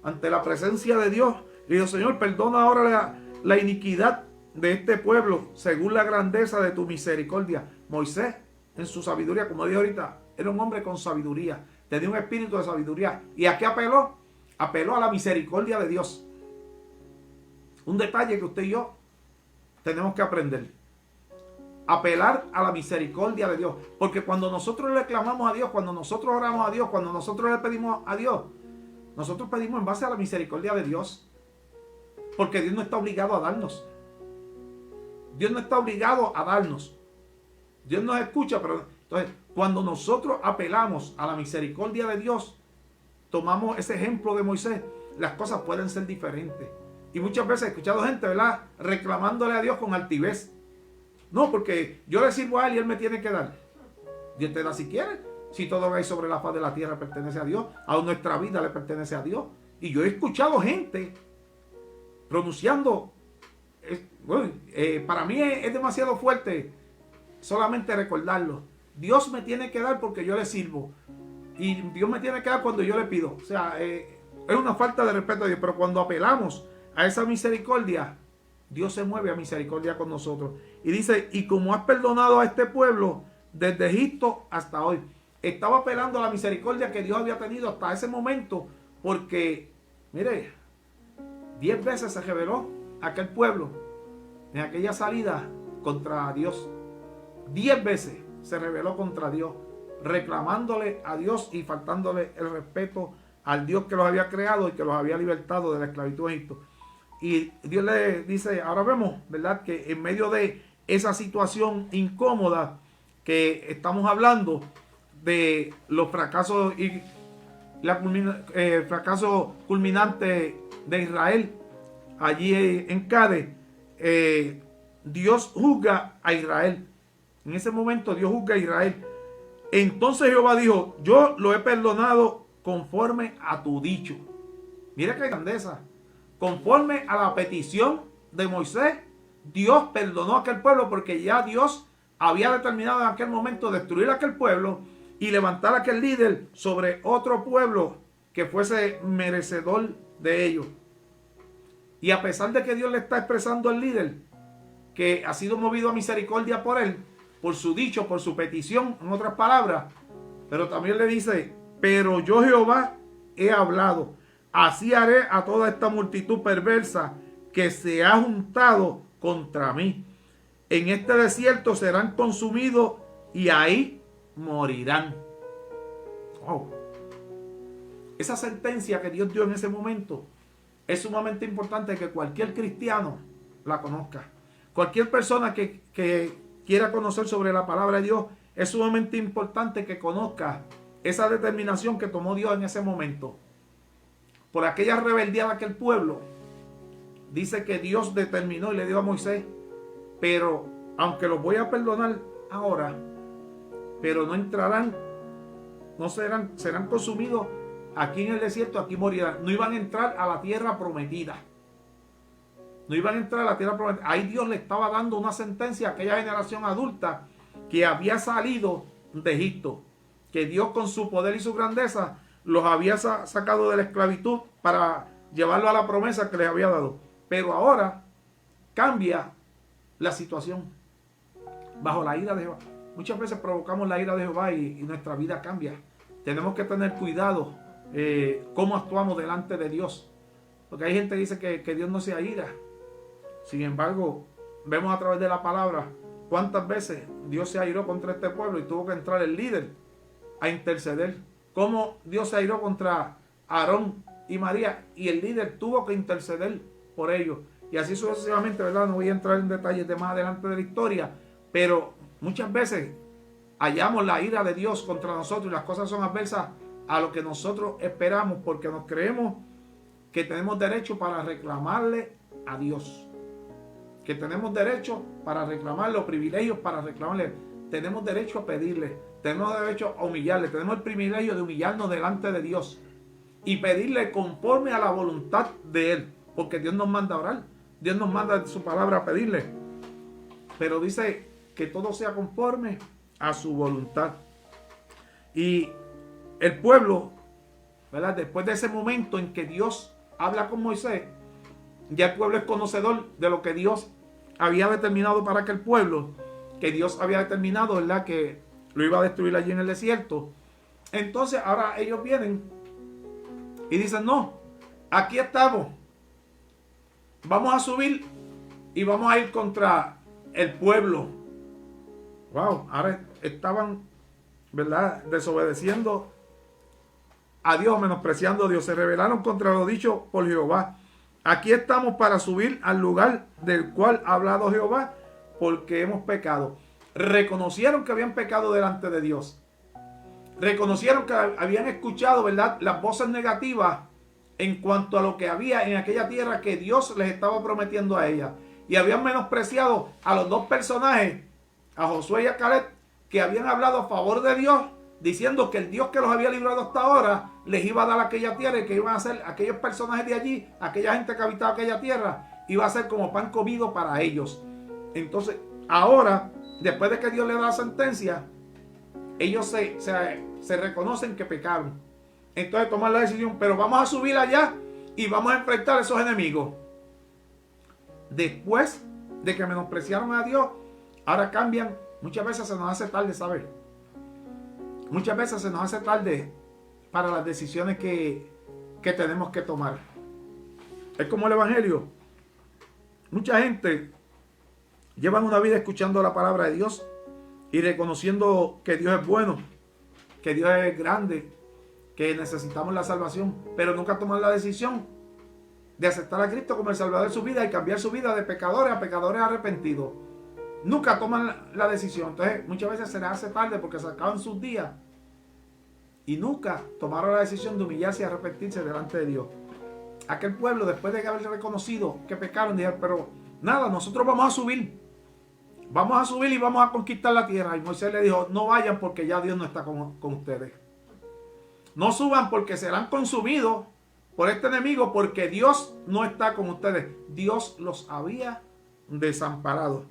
[SPEAKER 1] ante la presencia de Dios y dijo: Señor, perdona ahora la iniquidad de este pueblo según la grandeza de tu misericordia. Moisés, en su sabiduría, como dije ahorita, era un hombre con sabiduría, tenía un espíritu de sabiduría. ¿Y a qué apeló? Apeló a la misericordia de Dios. Un detalle que usted y yo tenemos que aprender: apelar a la misericordia de Dios. Porque cuando nosotros le clamamos a Dios, cuando nosotros oramos a Dios, cuando nosotros le pedimos a Dios, nosotros pedimos en base a la misericordia de Dios. Porque Dios no está obligado a darnos. Dios no está obligado a darnos. Dios nos escucha, pero entonces cuando nosotros apelamos a la misericordia de Dios, tomamos ese ejemplo de Moisés, las cosas pueden ser diferentes. Y muchas veces he escuchado gente, ¿verdad?, reclamándole a Dios con altivez. No, porque yo le sirvo a él y él me tiene que dar. Dios te da si quiere, Si todo lo que hay sobre la faz de la tierra pertenece a Dios, aún nuestra vida le pertenece a Dios. Y yo he escuchado gente pronunciando, para mí es demasiado fuerte solamente recordarlo. Dios me tiene que dar porque yo le sirvo. Y Dios me tiene que dar cuando yo le pido. O sea, es una falta de respeto a Dios. Pero cuando apelamos a esa misericordia, Dios se mueve a misericordia con nosotros. Y dice, y como has perdonado a este pueblo desde Egipto hasta hoy. Estaba apelando a la misericordia que Dios había tenido hasta ese momento. Porque, mire, 10 veces se rebeló aquel pueblo en aquella salida contra Dios. 10 veces se rebeló contra Dios, reclamándole a Dios y faltándole el respeto al Dios que los había creado y que los había libertado de la esclavitud de Egipto. Y Dios le dice, ahora vemos, ¿verdad?, que en medio de esa situación incómoda que estamos hablando de los fracasos y el fracaso culminante de Israel allí en Cades, Dios juzga a Israel. En ese momento Dios juzga a Israel. Entonces Jehová dijo, yo lo he perdonado conforme a tu dicho. Mira qué grandeza. Conforme a la petición de Moisés, Dios perdonó a aquel pueblo porque ya Dios había determinado en aquel momento destruir a aquel pueblo y levantar a aquel líder sobre otro pueblo que fuese merecedor de ellos. Y a pesar de que Dios le está expresando al líder que ha sido movido a misericordia por él, por su dicho, por su petición, en otras palabras, pero también le dice, pero yo Jehová he hablado, así haré a toda esta multitud perversa que se ha juntado contra mí. En este desierto serán consumidos y ahí morirán. Wow. Esa sentencia que Dios dio en ese momento es sumamente importante que cualquier cristiano la conozca. Cualquier persona que quiera conocer sobre la palabra de Dios, es sumamente importante que conozca esa determinación que tomó Dios en ese momento. Por aquella rebeldía de aquel pueblo, dice que Dios determinó y le dio a Moisés, pero aunque los voy a perdonar ahora, pero no entrarán, no serán consumidos aquí en el desierto, aquí morirán. No iban a entrar a la tierra prometida. No iban a entrar a la tierra prometida. Ahí Dios le estaba dando una sentencia a aquella generación adulta que había salido de Egipto. Que Dios con su poder y su grandeza los había sacado de la esclavitud para llevarlo a la promesa que les había dado. Pero ahora cambia la situación bajo la ira de Jehová. Muchas veces provocamos la ira de Jehová y nuestra vida cambia. Tenemos que tener cuidado cómo actuamos delante de Dios. Porque hay gente que dice que Dios no se aira. Sin embargo, vemos a través de la palabra cuántas veces Dios se airó contra este pueblo y tuvo que entrar el líder a interceder. Cómo Dios se airó contra Aarón y María y el líder tuvo que interceder por ellos. Y así sucesivamente, ¿verdad? No voy a entrar en detalles de más adelante de la historia, pero muchas veces hallamos la ira de Dios contra nosotros y las cosas son adversas a lo que nosotros esperamos porque nos creemos que tenemos derecho para reclamarle a Dios. Que tenemos derecho para reclamar los privilegios, para reclamarle. Tenemos derecho a pedirle, tenemos derecho a humillarle, tenemos el privilegio de humillarnos delante de Dios y pedirle conforme a la voluntad de Él, porque Dios nos manda a orar, Dios nos manda su palabra a pedirle, pero dice que todo sea conforme a su voluntad. Y el pueblo, ¿verdad?, después de ese momento en que Dios habla con Moisés, ya el pueblo es conocedor de lo que Dios había determinado para aquel pueblo, que Dios había determinado, ¿verdad?, que lo iba a destruir allí en el desierto. Entonces ahora ellos vienen y dicen, no, aquí estamos, vamos a subir y vamos a ir contra el pueblo. Wow, ahora estaban, ¿verdad?, desobedeciendo a Dios, menospreciando a Dios. Se rebelaron contra lo dicho por Jehová. Aquí estamos para subir al lugar del cual ha hablado Jehová, porque hemos pecado. Reconocieron que habían pecado delante de Dios. Reconocieron que habían escuchado, ¿verdad?, las voces negativas en cuanto a lo que había en aquella tierra que Dios les estaba prometiendo a ella. Y habían menospreciado a los dos personajes, a Josué y a Caleb, que habían hablado a favor de Dios diciendo que el Dios que los había librado hasta ahora les iba a dar aquella tierra y que iban a ser aquellos personajes de allí, aquella gente que habitaba aquella tierra, iba a ser como pan comido para ellos. Entonces, ahora, después de que Dios le da la sentencia, ellos se reconocen que pecaron. Entonces toman la decisión, pero vamos a subir allá y vamos a enfrentar a esos enemigos. Después de que menospreciaron a Dios, ahora cambian. Muchas veces se nos hace tarde saber. Muchas veces se nos hace tarde para las decisiones que tenemos que tomar. Es como el Evangelio. Mucha gente llevan una vida escuchando la palabra de Dios y reconociendo que Dios es bueno, que Dios es grande, que necesitamos la salvación, pero nunca toman la decisión de aceptar a Cristo como el Salvador de su vida y cambiar su vida de pecadores a pecadores arrepentidos. Nunca toman la decisión. Entonces muchas veces se les hace tarde porque se acaban sus días y nunca tomaron la decisión de humillarse y arrepentirse delante de Dios. Aquel pueblo, después de haber reconocido que pecaron, dijeron, pero nada, nosotros vamos a subir y vamos a conquistar la tierra. Y Moisés le dijo, no vayan porque ya Dios no está con ustedes. No suban porque serán consumidos por este enemigo, porque Dios no está con ustedes. Dios los había desamparado.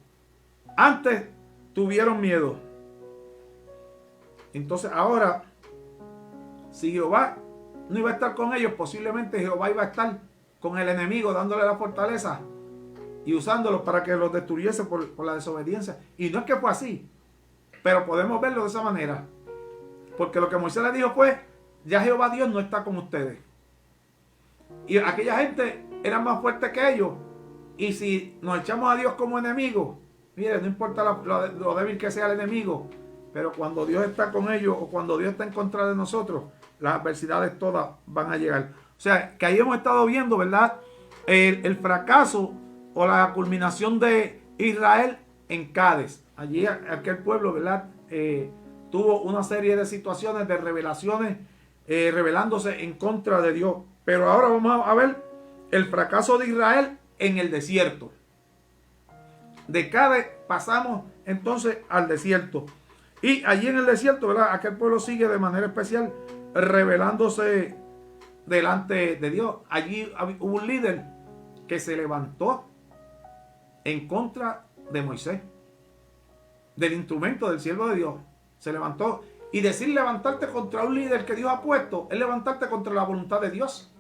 [SPEAKER 1] Antes tuvieron miedo. Entonces ahora, si Jehová no iba a estar con ellos, posiblemente Jehová iba a estar con el enemigo, dándole la fortaleza y usándolos para que los destruyese por la desobediencia. Y no es que fue así, pero podemos verlo de esa manera. Porque lo que Moisés le dijo fue, ya Jehová Dios no está con ustedes. Y aquella gente era más fuerte que ellos. Y si nos echamos a Dios como enemigo, mire, no importa lo débil que sea el enemigo, pero cuando Dios está con ellos o cuando Dios está en contra de nosotros, las adversidades todas van a llegar. O sea, que ahí hemos estado viendo, ¿verdad? El fracaso o la culminación de Israel en Cádiz. Allí aquel pueblo, ¿verdad? Tuvo una serie de situaciones, de revelaciones, rebelándose en contra de Dios. Pero ahora vamos a ver el fracaso de Israel en el desierto. De Cádiz pasamos entonces al desierto. Y allí en el desierto, ¿verdad? Aquel pueblo sigue de manera especial rebelándose delante de Dios. Allí hubo un líder que se levantó en contra de Moisés, del instrumento del siervo de Dios. Se levantó. Y decir levantarte contra un líder que Dios ha puesto es levantarte contra la voluntad de Dios.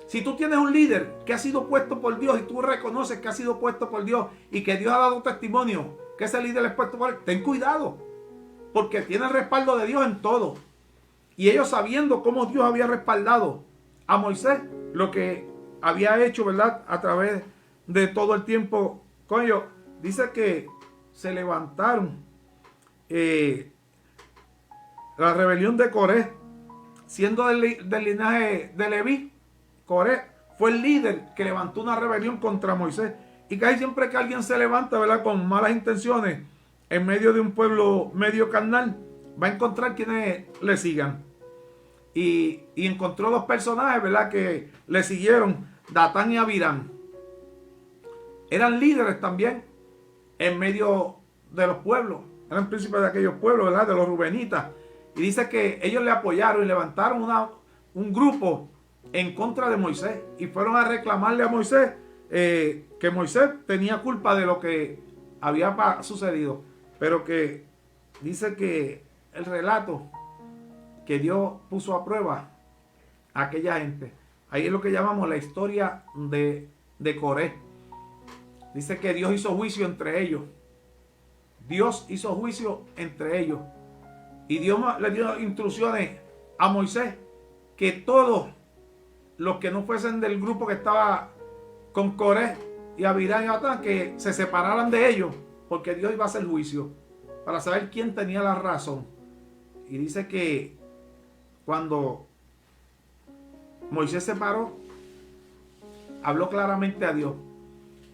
[SPEAKER 1] Si tú tienes un líder que ha sido puesto por Dios y tú reconoces que ha sido puesto por Dios y que Dios ha dado testimonio que ese líder es puesto por él, ten cuidado, porque tiene el respaldo de Dios en todo. Y ellos, sabiendo cómo Dios había respaldado a Moisés, lo que había hecho, ¿verdad?, a través de todo el tiempo con ellos, dice que se levantaron la rebelión de Coré, siendo del linaje de Leví. Coré fue el líder que levantó una rebelión contra Moisés. Y casi siempre que alguien se levanta, ¿verdad?, con malas intenciones en medio de un pueblo medio carnal, va a encontrar quienes le sigan. Y encontró dos personajes, ¿verdad?, que le siguieron, Datán y Abirán. Eran líderes también en medio de los pueblos. Eran príncipes de aquellos pueblos, ¿verdad?, de los rubenitas. Y dice que ellos le apoyaron y levantaron un grupo en contra de Moisés. Y fueron a reclamarle a Moisés que Moisés tenía culpa de lo que había sucedido. Pero que dice que el relato que Dios puso a prueba a aquella gente. Ahí es lo que llamamos la historia de Coré. Dice que Dios hizo juicio entre ellos. Dios hizo juicio entre ellos. Y Dios le dio instrucciones a Moisés que todos los que no fuesen del grupo que estaba con Coré y Abirán y Datán, que se separaran de ellos, porque Dios iba a hacer juicio para saber quién tenía la razón. Y dice que cuando Moisés se paró, habló claramente a Dios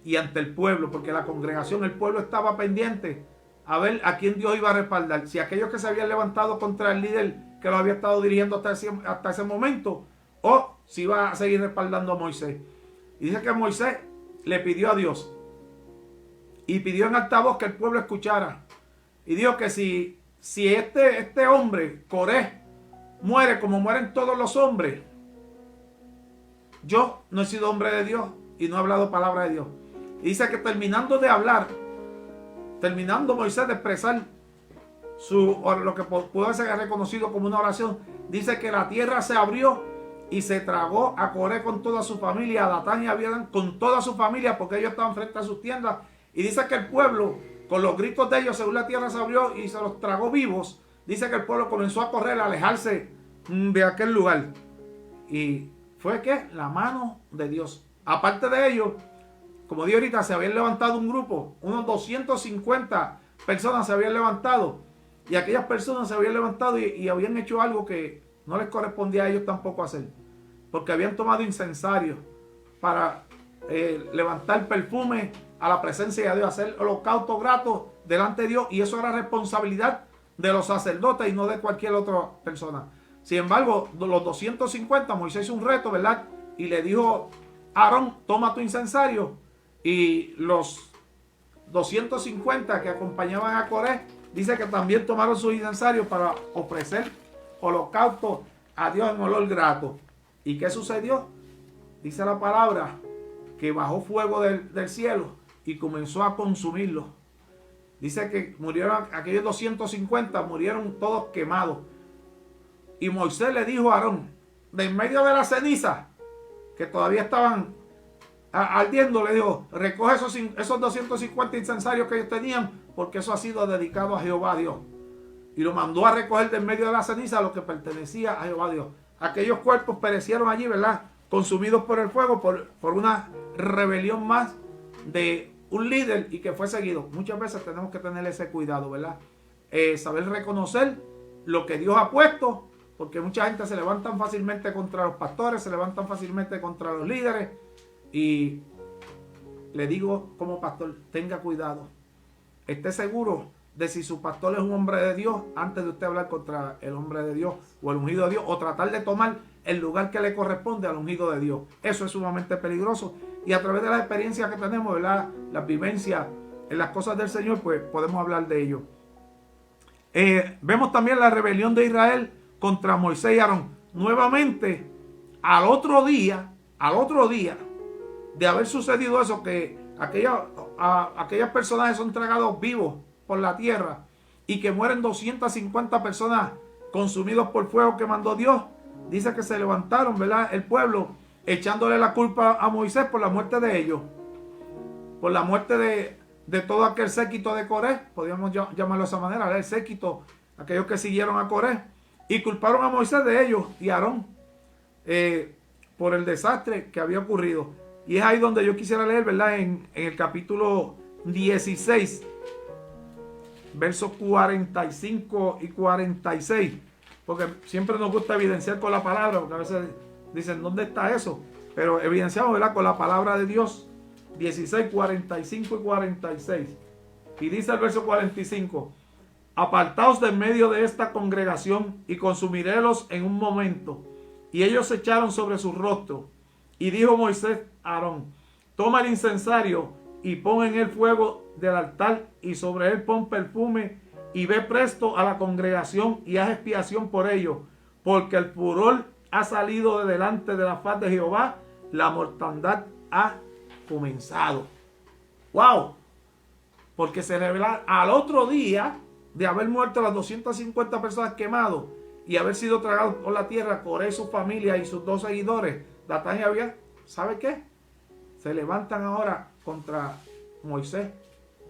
[SPEAKER 1] y ante el pueblo, porque la congregación, el pueblo estaba pendiente a ver a quién Dios iba a respaldar. Si aquellos que se habían levantado contra el líder que lo había estado dirigiendo hasta ese momento, o si iba a seguir respaldando a Moisés. Y dice que Moisés le pidió a Dios y pidió en alta voz que el pueblo escuchara. Y dijo que si si este hombre, Coré, muere como mueren todos los hombres, yo no he sido hombre de Dios y no he hablado palabra de Dios. Y dice que terminando de hablar, terminando Moisés de expresar lo que pudo ser reconocido como una oración, dice que la tierra se abrió y se tragó a Coré con toda su familia, a Datán y a Abiram con toda su familia, porque ellos estaban frente a sus tiendas. Y dice que el pueblo, con los gritos de ellos, según la tierra se abrió y se los tragó vivos, dice que el pueblo comenzó a correr, a alejarse de aquel lugar. Y fue que la mano de Dios. Aparte de ello, como dije ahorita, se habían levantado un grupo, unos 250 personas se habían levantado. Y aquellas personas se habían levantado y habían hecho algo que no les correspondía a ellos tampoco hacer. Porque habían tomado incensario para levantar perfume a la presencia de Dios, hacer holocausto grato delante de Dios. Y eso era responsabilidad de los sacerdotes y no de cualquier otra persona. Sin embargo, los 250, Moisés hizo un reto, ¿verdad? Y le dijo a Aarón, toma tu incensario. Y los 250 que acompañaban a Coré, dice que también tomaron sus incensarios para ofrecer holocausto a Dios en olor grato. ¿Y qué sucedió? Dice la palabra que bajó fuego del cielo y comenzó a consumirlo. Dice que murieron aquellos 250, murieron todos quemados. Y Moisés le dijo a Aarón, de en medio de la ceniza, que todavía estaban ardiendo, le dijo, recoge esos 250 incensarios que ellos tenían, porque eso ha sido dedicado a Jehová Dios. Y lo mandó a recoger de en medio de la ceniza lo que pertenecía a Jehová Dios. Aquellos cuerpos perecieron allí, ¿verdad? Consumidos por el fuego, por una rebelión más de un líder y que fue seguido. Muchas veces tenemos que tener ese cuidado, ¿verdad? Saber reconocer lo que Dios ha puesto, porque mucha gente se levantan fácilmente contra los pastores, se levantan fácilmente contra los líderes. Y le digo como pastor, tenga cuidado. Esté seguro de si su pastor es un hombre de Dios antes de usted hablar contra el hombre de Dios o el ungido de Dios, o tratar de tomar el lugar que le corresponde al ungido de Dios. Eso es sumamente peligroso. Y a través de las experiencias que tenemos, ¿verdad?, las vivencias en las cosas del Señor, pues podemos hablar de ello. Vemos también la rebelión de Israel contra Moisés y Aarón. Nuevamente, al otro día de haber sucedido eso, que aquellos personajes son tragados vivos por la tierra y que mueren 250 personas consumidos por fuego que mandó Dios, dice que se levantaron, ¿verdad?, el pueblo, echándole la culpa a Moisés por la muerte de ellos, por la muerte de todo aquel séquito de Coré, podríamos llamarlo de esa manera, el séquito, aquellos que siguieron a Coré, y culparon a Moisés de ellos y a Aarón por el desastre que había ocurrido. Y es ahí donde yo quisiera leer, ¿verdad?, en el capítulo 16, versos 45 y 46, porque siempre nos gusta evidenciar con la palabra, porque a veces dicen, ¿dónde está eso? Pero evidenciamos, ¿verdad?, con la palabra de Dios. 16, 45 y 46. Y dice el verso 45, apartaos de en medio de esta congregación y consumirélos en un momento. Y ellos se echaron sobre sus rostros. Y dijo Moisés a Aarón, toma el incensario y pon en el fuego del altar y sobre él pon perfume y ve presto a la congregación y haz expiación por ellos, porque el furor ha salido de delante de la faz de Jehová, la mortandad ha comenzado. ¡Wow! Porque se revela al otro día de haber muerto las 250 personas quemados y haber sido tragados por la tierra, Coré, su familia y sus dos seguidores, Datán y Abiram. ¿Sabe qué? Se levantan ahora contra Moisés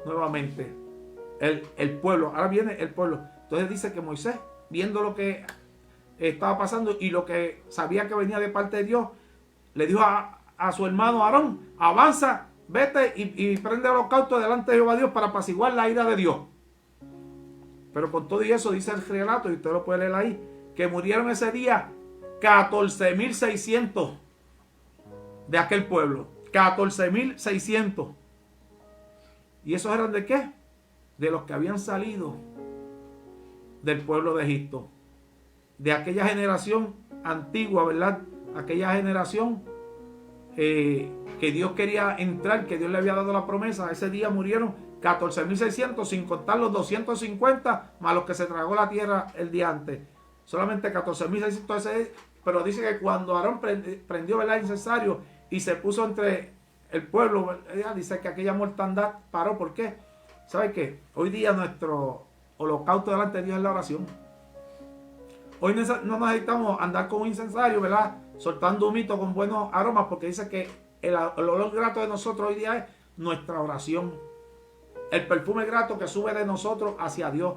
[SPEAKER 1] nuevamente. El pueblo, ahora viene el pueblo. Entonces dice que Moisés, viendo lo que estaba pasando y lo que sabía que venía de parte de Dios, le dijo a su hermano Aarón, avanza, vete y prende el holocausto delante de Jehová Dios para apaciguar la ira de Dios. Pero con todo y eso dice el relato, y usted lo puede leer ahí, que murieron ese día 14.600 de aquel pueblo. 14.600. ¿Y esos eran de qué? De los que habían salido del pueblo de Egipto. De aquella generación antigua, ¿verdad? Aquella generación que Dios quería entrar, que Dios le había dado la promesa. Ese día murieron 14.600 sin contar los 250 más los que se tragó la tierra el día antes. Solamente 14.600. Pero dice que cuando Aarón prendió el incensario y se puso entre el pueblo, dice que aquella mortandad paró. ¿Por qué? ¿Sabe qué? Hoy día nuestro holocausto delante de Dios es la oración. Hoy no necesitamos andar con un incensario, ¿verdad? Soltando humito con buenos aromas, porque dice que el olor grato de nosotros hoy día es nuestra oración. El perfume grato que sube de nosotros hacia Dios.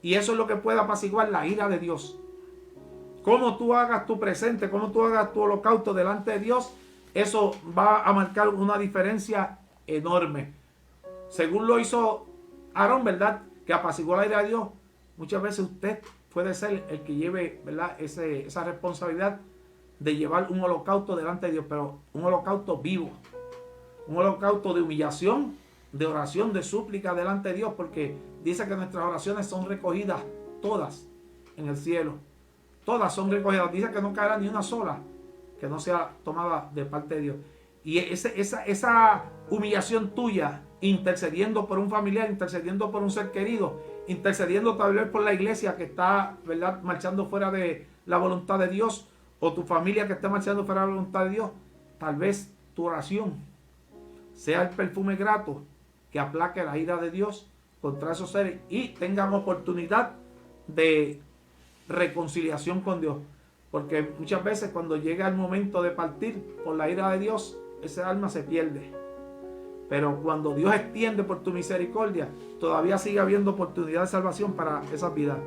[SPEAKER 1] Y eso es lo que puede apaciguar la ira de Dios. Cómo tú hagas tu presente, cómo tú hagas tu holocausto delante de Dios, eso va a marcar una diferencia enorme. Según lo hizo Aarón, ¿verdad? Que apaciguó la ira de Dios. Muchas veces usted puede ser el que lleve, ¿verdad? Esa responsabilidad de llevar un holocausto delante de Dios, pero un holocausto vivo. Un holocausto de humillación, de oración, de súplica delante de Dios, porque dice que nuestras oraciones son recogidas todas en el cielo. Todas son recogidas. Dice que no caerá ni una sola que no sea tomada de parte de Dios. Y esa humillación tuya, intercediendo por un familiar, intercediendo por un ser querido, intercediendo tal vez por la iglesia que está, ¿verdad?, marchando fuera de la voluntad de Dios, o tu familia que está marchando fuera de la voluntad de Dios, tal vez tu oración sea el perfume grato que aplaque la ira de Dios contra esos seres y tengan oportunidad de reconciliación con Dios. Porque muchas veces cuando llega el momento de partir por la ira de Dios, esa alma se pierde. Pero cuando Dios extiende por tu misericordia, todavía sigue habiendo oportunidad de salvación para esas vidas.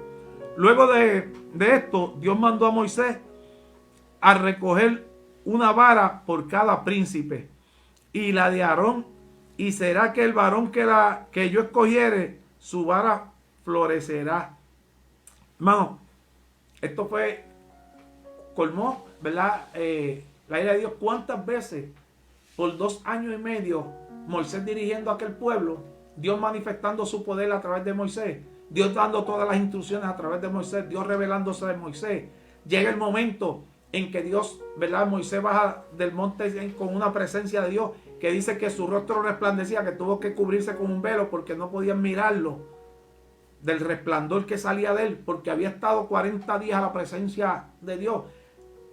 [SPEAKER 1] Luego de esto, Dios mandó a Moisés a recoger una vara por cada príncipe y la de Aarón, y será que el varón que yo escogiere, su vara florecerá. Hermano, esto colmó, ¿verdad? La ira de Dios. ¿Cuántas veces por 2 años y medio Moisés dirigiendo a aquel pueblo, Dios manifestando su poder a través de Moisés, Dios dando todas las instrucciones a través de Moisés, Dios revelándose de Moisés? Llega el momento en que Dios, ¿verdad? Moisés baja del monte con una presencia de Dios que dice que su rostro resplandecía, que tuvo que cubrirse con un velo porque no podían mirarlo del resplandor que salía de él, porque había estado 40 días a la presencia de Dios.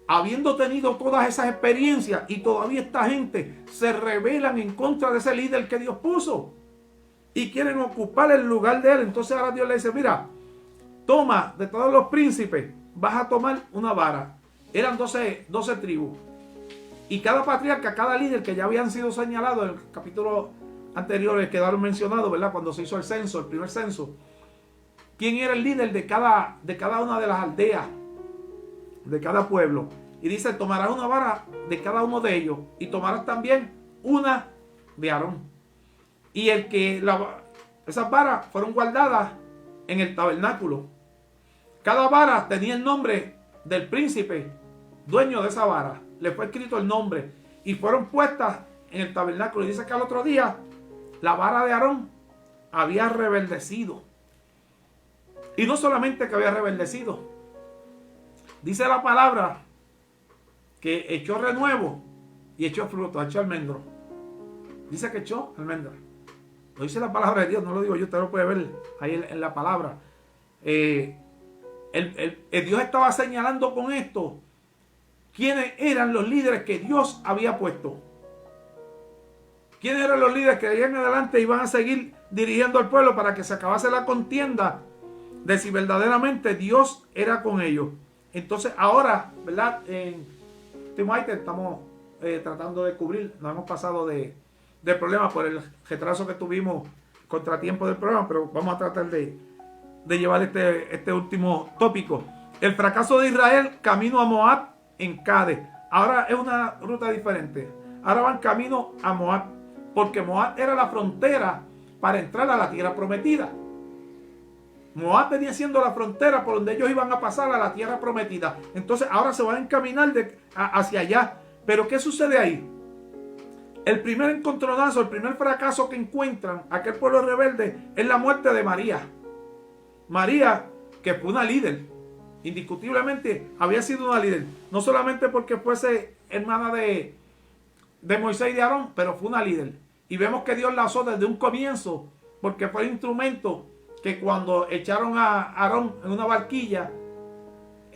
[SPEAKER 1] Habiendo tenido todas esas experiencias, y todavía esta gente se rebelan en contra de ese líder que Dios puso y quieren ocupar el lugar de él. Entonces ahora Dios le dice: mira, toma de todos los príncipes, vas a tomar una vara. Eran 12 tribus. Y cada patriarca, cada líder que ya habían sido señalados en el capítulo anterior, quedaron mencionados, ¿verdad? Cuando se hizo el censo, el primer censo. ¿Quién era el líder de cada una de las aldeas, de cada pueblo? Y dice: tomarás una vara de cada uno de ellos y tomarás también una de Aarón. Y esas varas fueron guardadas en el tabernáculo. Cada vara tenía el nombre del príncipe dueño de esa vara. Le fue escrito el nombre y fueron puestas en el tabernáculo. Y dice que al otro día la vara de Aarón había rebeldecido. Y no solamente que había rebeldecido, dice la palabra que echó renuevo y echó fruto, echó almendro. Dice que echó almendra. Lo dice la palabra de Dios, no lo digo yo, usted lo puede ver ahí en la palabra. Dios estaba señalando con esto quiénes eran los líderes que Dios había puesto. ¿Quiénes eran los líderes que de ahí en adelante iban a seguir dirigiendo al pueblo para que se acabase la contienda de si verdaderamente Dios era con ellos? Entonces ahora, ¿verdad? En Timothy estamos tratando de cubrir, nos hemos pasado de problemas por el retraso que tuvimos, contratiempo del programa, pero vamos a tratar de llevar este último tópico. El fracaso de Israel camino a Moab en Cades. Ahora es una ruta diferente. Ahora van camino a Moab, porque Moab era la frontera para entrar a la tierra prometida. Moab venía siendo la frontera por donde ellos iban a pasar a la tierra prometida. Entonces ahora se van a encaminar hacia allá. Pero ¿qué sucede ahí? El primer encontronazo, el primer fracaso que encuentran aquel pueblo rebelde es la muerte de María. María, que fue una líder, indiscutiblemente había sido una líder, no solamente porque fuese hermana de Moisés y de Aarón, pero fue una líder. Y vemos que Dios la usó desde un comienzo porque fue el instrumento que cuando echaron a Aarón en una barquilla,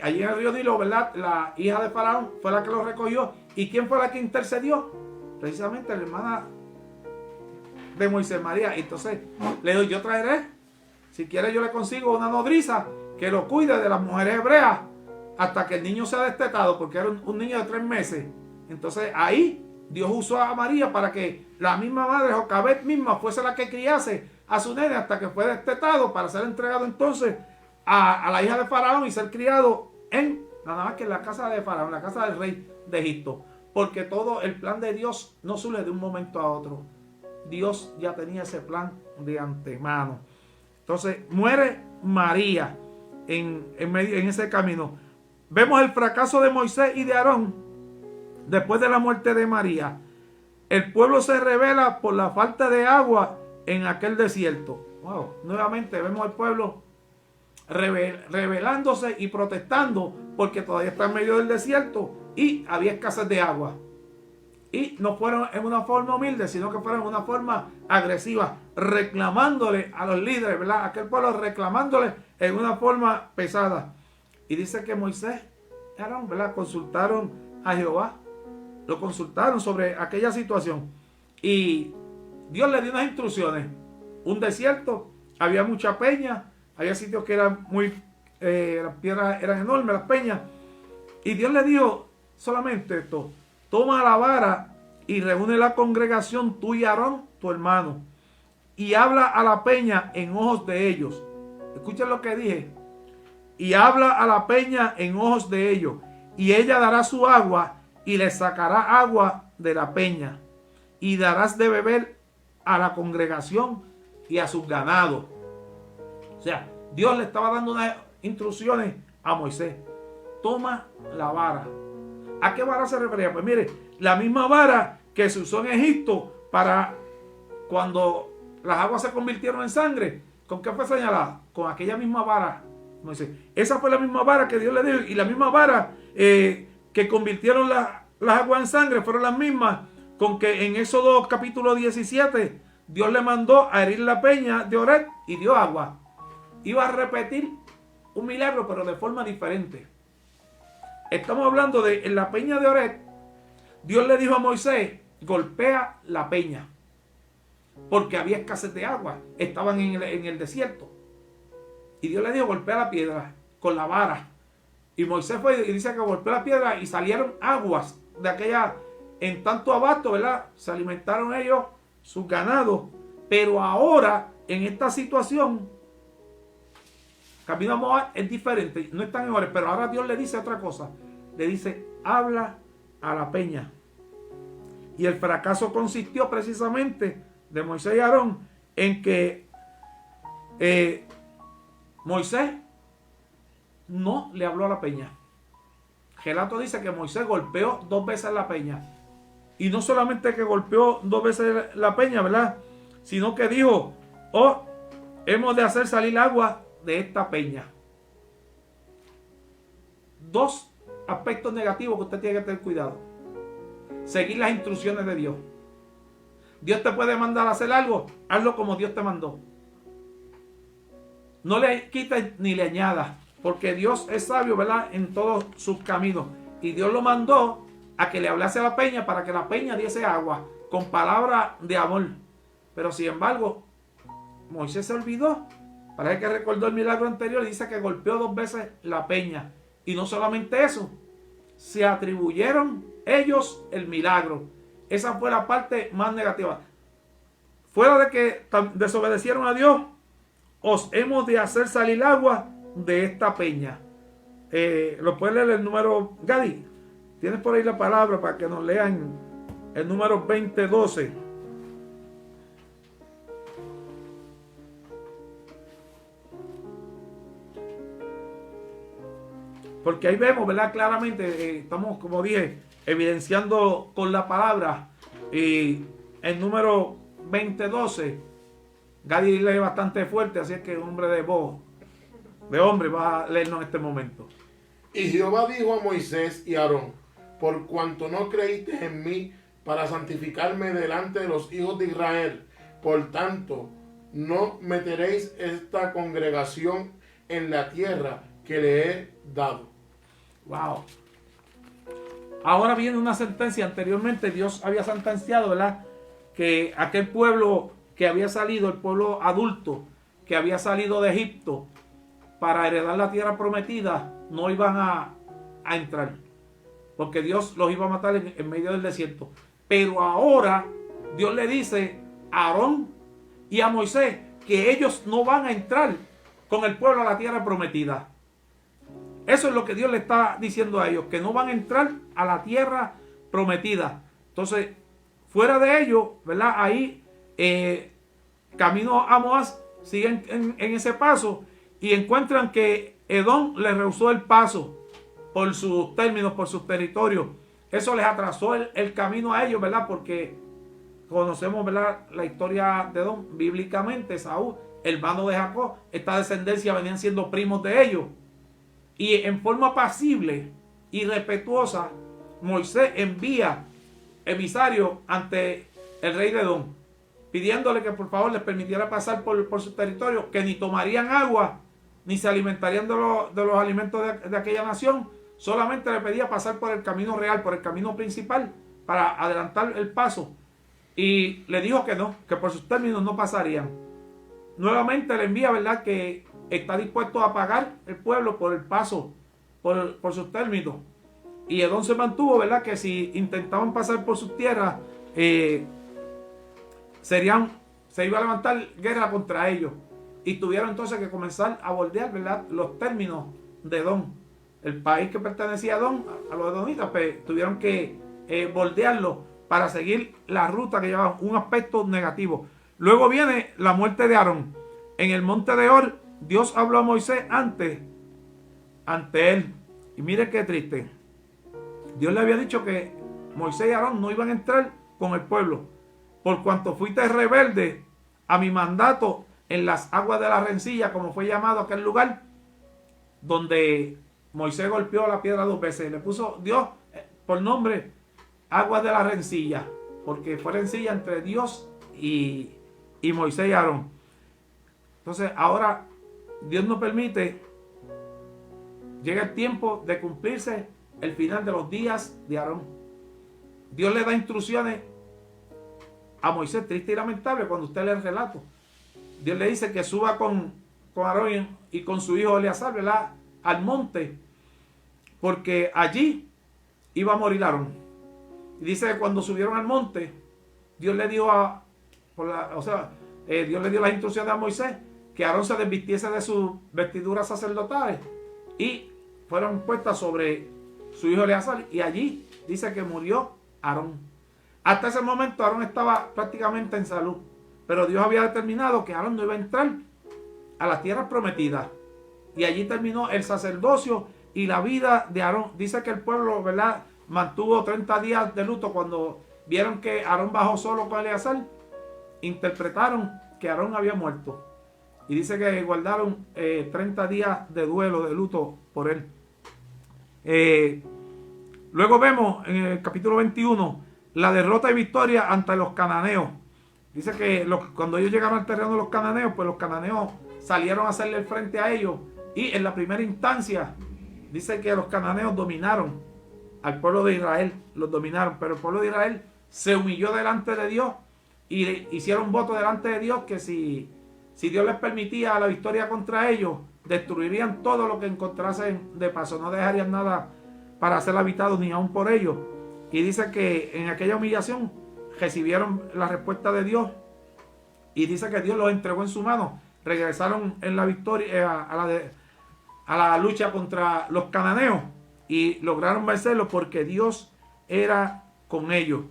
[SPEAKER 1] allí en el río Nilo, ¿verdad? La hija de Faraón fue la que lo recogió. ¿Y quién fue la que intercedió? Precisamente la hermana de Moisés, María. Entonces le digo, yo traeré, si quiere yo le consigo una nodriza que lo cuide de las mujeres hebreas hasta que el niño sea destetado, porque era un niño de 3 meses. Entonces ahí Dios usó a María para que la misma madre, Jocabed misma, fuese la que criase a su nene hasta que fue destetado, para ser entregado entonces a la hija de Faraón y ser criado nada más que en la casa de Faraón, la casa del rey de Egipto. Porque todo el plan de Dios no surge de un momento a otro. Dios ya tenía ese plan de antemano. Entonces muere María en ese camino. Vemos el fracaso de Moisés y de Aarón después de la muerte de María. El pueblo se rebela por la falta de agua en aquel desierto. Wow. Nuevamente vemos al pueblo rebelándose y protestando porque todavía está en medio del desierto y había escasez de agua. Y no fueron en una forma humilde, sino que fueron en una forma agresiva, reclamándole a los líderes, ¿verdad? Aquel pueblo reclamándole en una forma pesada. Y dice que Moisés y Aarón, ¿verdad?, consultaron a Jehová. Lo consultaron sobre aquella situación. Y Dios le dio unas instrucciones. Un desierto, había mucha peña, había sitios que eran las piedras eran enormes, las peñas. Y Dios le dijo solamente esto: toma la vara y reúne la congregación, tú y Aarón, tu hermano, y habla a la peña en ojos de ellos. Escuchen lo que dije. Y habla a la peña en ojos de ellos, y ella dará su agua y le sacará agua de la peña, y darás de beber a la congregación y a sus ganados. O sea, Dios le estaba dando unas instrucciones a Moisés. Toma la vara. ¿A qué vara se refería? Pues mire, la misma vara que se usó en Egipto para cuando las aguas se convirtieron en sangre. ¿Con qué fue señalada? Con aquella misma vara. Moisés. Esa fue la misma vara que Dios le dio, y la misma vara que convirtieron las aguas en sangre fueron las mismas con que en Éxodo capítulo 17 Dios le mandó a herir la peña de Oreb y dio agua. Iba a repetir un milagro, pero de forma diferente. Estamos hablando de en la peña de Oreb. Dios le dijo a Moisés: golpea la peña, porque había escasez de agua, estaban en el desierto. Y Dios le dijo: golpea la piedra con la vara. Y Moisés fue y dice que golpeó la piedra y salieron aguas de aquella, en tanto abasto, ¿verdad? Se alimentaron ellos, sus ganados. Pero ahora, en esta situación, Camino a Moab es diferente, no están en Oreb, pero ahora Dios le dice otra cosa. Le dice: habla a la peña. Y el fracaso consistió precisamente de Moisés y Aarón en que Moisés no le habló a la peña. Relato dice que Moisés golpeó 2 veces la peña. Y no solamente que golpeó 2 veces la peña, ¿verdad?, sino que dijo: oh, hemos de hacer salir agua de esta peña. 2 aspectos negativos que usted tiene que tener cuidado. Seguir las instrucciones de Dios. Dios te puede mandar a hacer algo, hazlo como Dios te mandó. No le quites ni le añadas, porque Dios es sabio, ¿verdad?, en todos sus caminos. Y Dios lo mandó a que le hablase a la peña para que la peña diese agua con palabras de amor. Pero sin embargo, Moisés se olvidó. Parece que recordó el milagro anterior y dice que golpeó 2 veces la peña. Y no solamente eso, se atribuyeron ellos el milagro. Esa fue la parte más negativa. Fuera de que desobedecieron a Dios, os hemos de hacer salir agua de esta peña. Lo puede leer el número, Gadi, tienes por ahí la palabra para que nos lean el número 20:12. Porque ahí vemos, ¿verdad?, claramente, estamos, como dije, evidenciando con la palabra. Y el número 20:12, Gadi lee bastante fuerte, así es que un hombre de voz, de hombre, va a leernos en este momento.
[SPEAKER 2] Y Jehová dijo a Moisés y a Aarón: por cuanto no creíste en mí para santificarme delante de los hijos de Israel, por tanto, no meteréis esta congregación en la tierra que le he dado.
[SPEAKER 1] Wow. Ahora viene una sentencia. Anteriormente Dios había sentenciado, ¿verdad?, que aquel pueblo que había salido, el pueblo adulto que había salido de Egipto para heredar la tierra prometida, no iban a entrar, porque Dios los iba a matar en medio del desierto. Pero ahora Dios le dice a Aarón y a Moisés que ellos no van a entrar con el pueblo a la tierra prometida. Eso es lo que Dios le está diciendo a ellos, que no van a entrar a la tierra prometida. Entonces, fuera de ellos, ¿verdad?, ahí camino a Moab, siguen en ese paso y encuentran que Edom les rehusó el paso por sus términos, por sus territorios. Eso les atrasó el camino a ellos, ¿verdad? Porque conocemos, ¿verdad?, la historia de Edom bíblicamente. Saúl, hermano de Jacob, esta descendencia venían siendo primos de ellos. Y en forma pasible y respetuosa, Moisés envía emisario ante el rey de Edom, pidiéndole que por favor les permitiera pasar por su territorio, que ni tomarían agua, ni se alimentarían de los alimentos de aquella nación. Solamente le pedía pasar por el camino real, por el camino principal, para adelantar el paso. Y le dijo que no, que por sus términos no pasarían. Nuevamente le envía, ¿verdad?, que está dispuesto a pagar el pueblo por el paso, por sus términos. Y Edom se mantuvo, ¿verdad?, que si intentaban pasar por sus tierras, se iba a levantar guerra contra ellos. Y tuvieron entonces que comenzar a bordear, ¿verdad?, los términos de Edom. El país que pertenecía a Edom, a los edomitas, pues tuvieron que bordearlo para seguir la ruta que llevaban, un aspecto negativo. Luego viene la muerte de Aarón. En el monte de Hor, Dios habló a Moisés ante él. Y mire qué triste. Dios le había dicho que Moisés y Aarón no iban a entrar con el pueblo, por cuanto fuiste rebelde a mi mandato en las aguas de la rencilla, como fue llamado aquel lugar donde Moisés golpeó la piedra 2 veces. Le puso Dios por nombre aguas de la rencilla, porque fue rencilla entre Dios y Moisés y Aarón. Entonces ahora Dios nos permite, llega el tiempo de cumplirse el final de los días de Aarón. Dios le da instrucciones a Moisés, triste y lamentable, cuando usted lee el relato. Dios le dice que suba con Aarón y con su hijo Eleazar, ¿verdad?, al monte, porque allí iba a morir Aarón. Y dice que cuando subieron al monte, Dios le dio Dios le dio las instrucciones a Moisés que Aarón se desvistiese de sus vestiduras sacerdotales y fueron puestas sobre su hijo Eleazar, y allí dice que murió Aarón. Hasta ese momento Aarón estaba prácticamente en salud, pero Dios había determinado que Aarón no iba a entrar a las tierras prometidas, y allí terminó el sacerdocio y la vida de Aarón. Dice que el pueblo, ¿verdad?, mantuvo 30 días de luto. Cuando vieron que Aarón bajó solo con Eleazar, interpretaron que Aarón había muerto, y dice que guardaron 30 días de duelo, de luto por él. Luego vemos en el capítulo 21 la derrota y victoria ante los cananeos. Dice que cuando ellos llegaron al terreno de los cananeos, pues los cananeos salieron a hacerle el frente a ellos, y en la primera instancia dice que los cananeos dominaron al pueblo de Israel, los dominaron, pero el pueblo de Israel se humilló delante de Dios y hicieron voto delante de Dios que si Dios les permitía la victoria contra ellos, destruirían todo lo que encontrasen de paso, no dejarían nada para ser habitado ni aún por ellos. Y dice que en aquella humillación recibieron la respuesta de Dios, y dice que Dios los entregó en su mano. Regresaron en la victoria a la lucha contra los cananeos y lograron vencerlos porque Dios era con ellos.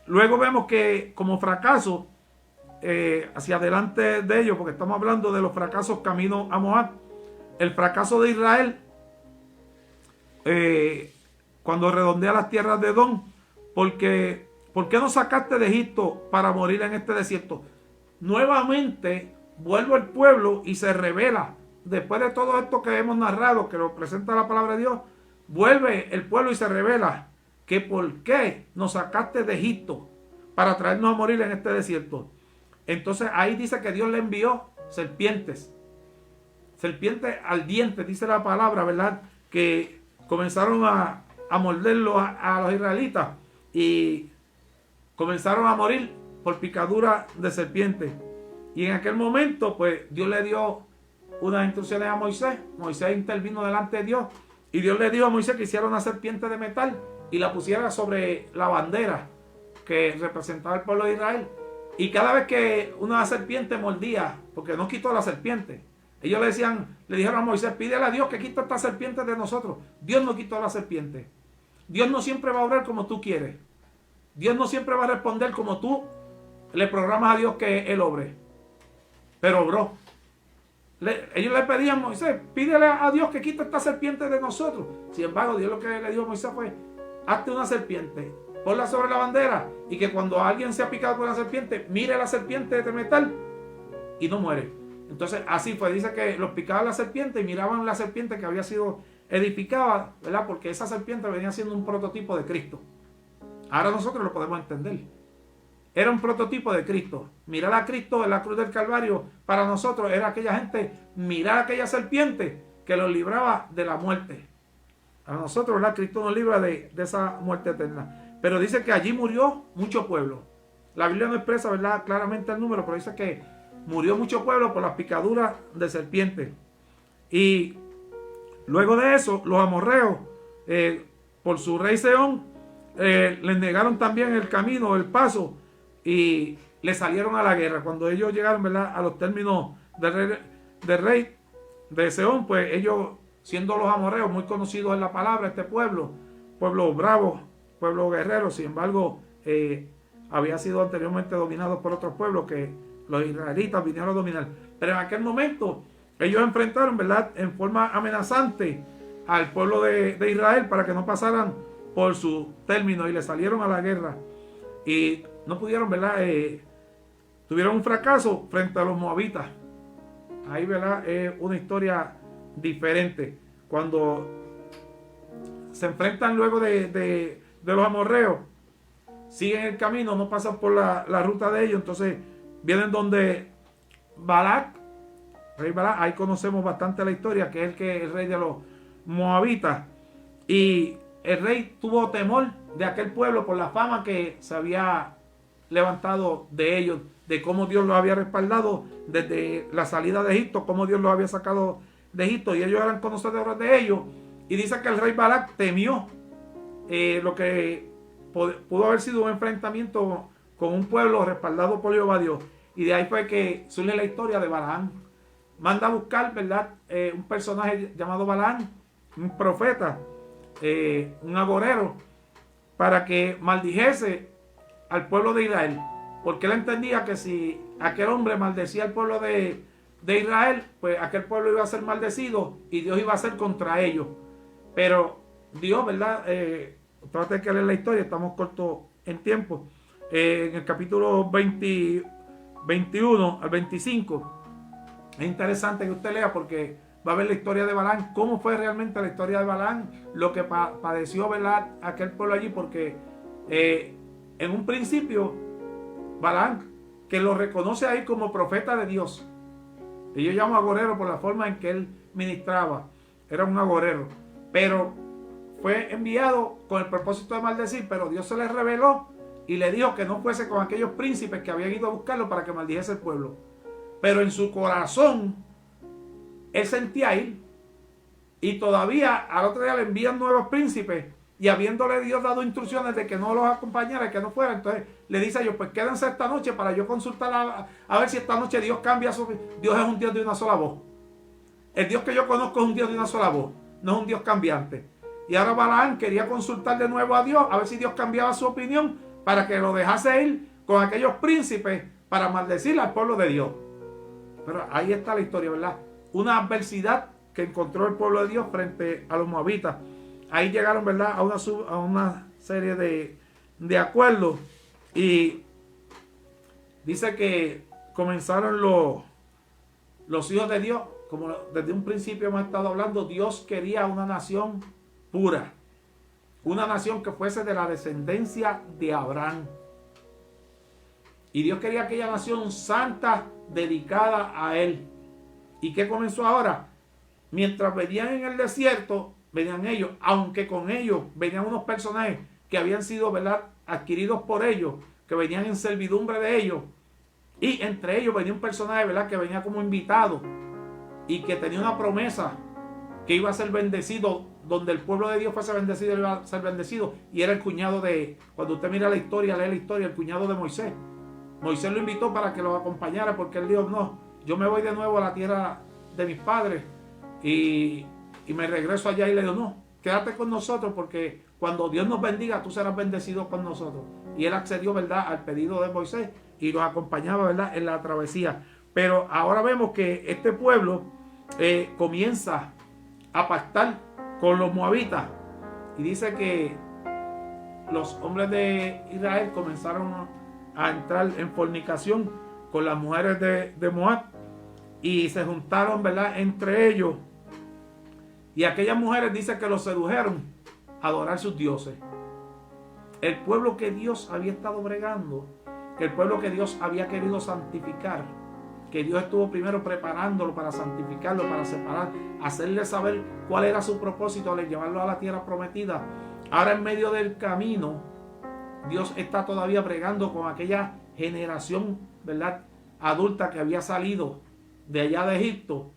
[SPEAKER 1] Luego vemos que como fracaso hacia adelante de ellos, porque estamos hablando de los fracasos camino a Moab, el fracaso de Israel cuando redondea las tierras de Edom, porque ¿por qué no sacaste de Egipto para morir en este desierto? Nuevamente vuelve el pueblo y se revela. Después de todo esto que hemos narrado, que lo presenta la palabra de Dios, vuelve el pueblo y se revela que por qué nos sacaste de Egipto para traernos a morir en este desierto. Entonces ahí dice que Dios le envió serpientes ardientes, dice la palabra, ¿verdad? Que comenzaron a morderlo a los israelitas y comenzaron a morir por picadura de serpiente. Y en aquel momento, pues Dios le dio unas instrucciones a Moisés. Moisés intervino delante de Dios y Dios le dijo a Moisés que hiciera una serpiente de metal y la pusiera sobre la bandera que representaba el pueblo de Israel. Y cada vez que una serpiente mordía, porque no quitó la serpiente, ellos le dijeron a Moisés, pídele a Dios que quite esta serpiente de nosotros. Dios no quitó la serpiente. Dios no siempre va a obrar como tú quieres. Dios no siempre va a responder como tú le programas a Dios que Él obre. Pero obró. Ellos le pedían a Moisés, pídele a Dios que quite esta serpiente de nosotros. Sin embargo, Dios lo que le dijo a Moisés fue, hazte una serpiente, ponla sobre la bandera y que cuando alguien se ha picado por la serpiente, mire la serpiente de metal y no muere. Entonces así fue, dice que los picaba la serpiente y miraban la serpiente que había sido edificada, ¿verdad? Porque esa serpiente venía siendo un prototipo de Cristo. Ahora nosotros lo podemos entender. Era un prototipo de Cristo. Mirar a Cristo en la cruz del Calvario para nosotros era aquella gente, mirar a aquella serpiente que los libraba de la muerte. A nosotros, ¿verdad? Cristo nos libra de esa muerte eterna. Pero dice que allí murió mucho pueblo. La Biblia no expresa, ¿verdad?, claramente el número, pero dice que murió mucho pueblo por las picaduras de serpiente. Y luego de eso, los amorreos, por su rey Sehón, les negaron también el camino, el paso, y le salieron a la guerra. Cuando ellos llegaron, ¿verdad?, a los términos del rey de Sehón, pues ellos, siendo los amorreos muy conocidos en la palabra, este pueblo bravo, pueblo guerrero, sin embargo, había sido anteriormente dominado por otros pueblos que los israelitas vinieron a dominar. Pero en aquel momento ellos enfrentaron, ¿verdad?, en forma amenazante al pueblo de Israel para que no pasaran por su término y le salieron a la guerra. Y no pudieron, ¿verdad? Tuvieron un fracaso frente a los moabitas. Ahí, ¿verdad?, es una historia diferente. Cuando se enfrentan luego de los amorreos, siguen el camino, no pasan por la ruta de ellos, entonces vienen donde Balac, rey Balac, ahí conocemos bastante la historia, que es el rey de los moabitas, y el rey tuvo temor de aquel pueblo por la fama que se había levantado de ellos, de cómo Dios los había respaldado desde la salida de Egipto, cómo Dios los había sacado de Egipto, y ellos eran conocedores de ellos, y dice que el rey Balac temió lo que pudo haber sido un enfrentamiento con un pueblo respaldado por Jehová Dios. Y de ahí fue que surge la historia de Balaam. Manda a buscar, ¿verdad?, un personaje llamado Balaam, un profeta, un agorero, para que maldijese al pueblo de Israel. Porque él entendía que si aquel hombre maldecía al pueblo de Israel, pues aquel pueblo iba a ser maldecido y Dios iba a ser contra ellos. Pero Dios, ¿verdad?, trate de leer la historia, estamos cortos en tiempo. En el capítulo 21 al 25 es interesante que usted lea, porque va a ver la historia de Balaam, cómo fue realmente la historia de Balaam, lo que padeció, ¿verdad?, aquel pueblo allí, porque en un principio Balaam, que lo reconoce ahí como profeta de Dios, y yo llamo agorero por la forma en que él ministraba, era un agorero, pero fue enviado con el propósito de maldecir, pero Dios se le reveló y le dijo que no fuese con aquellos príncipes que habían ido a buscarlo para que maldijese el pueblo. Pero en su corazón él sentía ir, y todavía al otro día le envían nuevos príncipes, y habiéndole Dios dado instrucciones de que no los acompañara, que no fuera, entonces le dice a ellos, pues quédense esta noche para yo consultar a ver si esta noche Dios cambia Dios es un Dios de una sola voz. El Dios que yo conozco es un Dios de una sola voz, no es un Dios cambiante. Y ahora Balaam quería consultar de nuevo a Dios, a ver si Dios cambiaba su opinión, para que lo dejase ir con aquellos príncipes para maldecir al pueblo de Dios. Pero ahí está la historia, ¿verdad? Una adversidad que encontró el pueblo de Dios frente a los moabitas. Ahí llegaron, ¿verdad?, a una serie de acuerdos, y dice que comenzaron los hijos de Dios, como desde un principio hemos estado hablando. Dios quería una nación pura, una nación que fuese de la descendencia de Abraham. Y Dios quería aquella nación santa, dedicada a Él. ¿Y qué comenzó ahora? Mientras venían en el desierto, venían ellos, aunque con ellos venían unos personajes que habían sido, ¿verdad?, adquiridos por ellos, que venían en servidumbre de ellos. Y entre ellos venía un personaje, ¿verdad?, que venía como invitado y que tenía una promesa que iba a ser bendecido, donde el pueblo de Dios fuese bendecido, iba a ser bendecido. Y era el cuñado de, cuando usted mira la historia, lee la historia, el cuñado de Moisés. Moisés lo invitó para que lo acompañara, porque él dijo, no, yo me voy de nuevo a la tierra de mis padres y me regreso allá. Y le dijo, no, quédate con nosotros, porque cuando Dios nos bendiga, tú serás bendecido con nosotros. Y él accedió, ¿verdad?, al pedido de Moisés y los acompañaba, ¿verdad?, en la travesía. Pero ahora vemos que este pueblo comienza a pactar con los moabitas. Y dice que los hombres de Israel comenzaron a entrar en fornicación con las mujeres de Moab. Y se juntaron, ¿verdad?, entre ellos. Y aquellas mujeres dice que los sedujeron a adorar sus dioses. El pueblo que Dios había estado bregando, que el pueblo que Dios había querido santificar, que Dios estuvo primero preparándolo para santificarlo, para separar, hacerle saber cuál era su propósito al llevarlo a la tierra prometida. Ahora en medio del camino, Dios está todavía bregando con aquella generación, ¿verdad?, adulta que había salido de allá de Egipto.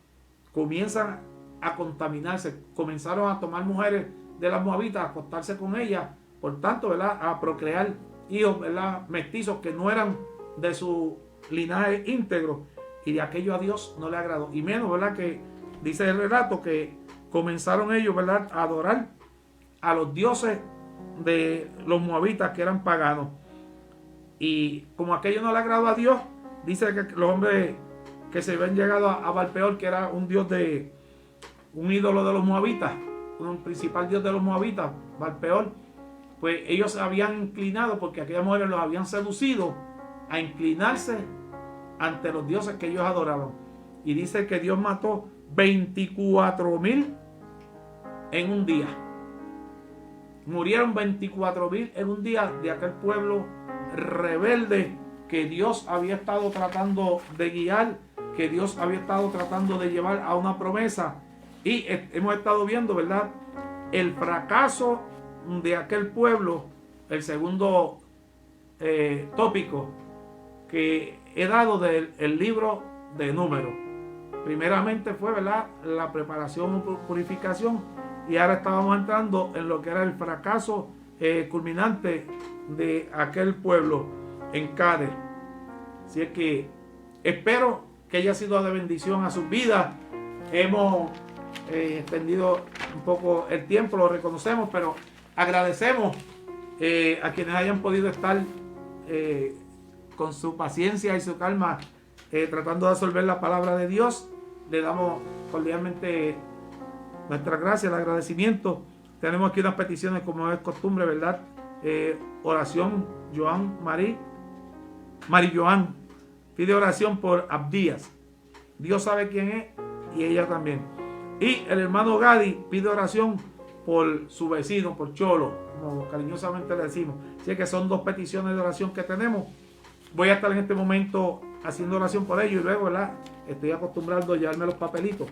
[SPEAKER 1] Comienzan a contaminarse, comenzaron a tomar mujeres de las moabitas, a acostarse con ellas, por tanto, ¿verdad?, a procrear hijos, ¿verdad?, mestizos que no eran de su linaje íntegro, y de aquello a Dios no le agradó. Y menos, ¿verdad?, que dice el relato que comenzaron ellos, ¿verdad?, a adorar a los dioses de los moabitas, que eran paganos. Y como aquello no le agradó a Dios, dice que los hombres que se habían llegado a Baal-peor, que era un dios de un ídolo de los moabitas, un principal dios de los moabitas, Baal-peor, pues ellos se habían inclinado, porque aquellas mujeres los habían seducido a inclinarse ante los dioses que ellos adoraban. Y dice que Dios mató 24,000 en un día. Murieron 24,000 en un día de aquel pueblo rebelde que Dios había estado tratando de guiar, que Dios había estado tratando de llevar a una promesa. Y hemos estado viendo, ¿verdad?, el fracaso de aquel pueblo. El segundo tópico que he dado del libro de Números. Primeramente fue, ¿verdad?, la preparación o purificación, y ahora estábamos entrando en lo que era el fracaso culminante de aquel pueblo en Cádiz. Así es que espero que haya sido de bendición a sus vidas. Hemos extendido un poco el tiempo, lo reconocemos, pero agradecemos a quienes hayan podido estar con su paciencia y su calma tratando de absorber la palabra de Dios. Le damos cordialmente nuestra gracia, el agradecimiento. Tenemos aquí unas peticiones, como es costumbre, ¿verdad? Oración, Mari Joan pide oración por Abdías. Dios sabe quién es y ella también. Y el hermano Gadi pide oración por su vecino, por Cholo, como cariñosamente le decimos. Así que son dos peticiones de oración que tenemos. Voy a estar en este momento haciendo oración por ellos, y luego, ¿verdad?, estoy acostumbrando a llevarme los papelitos,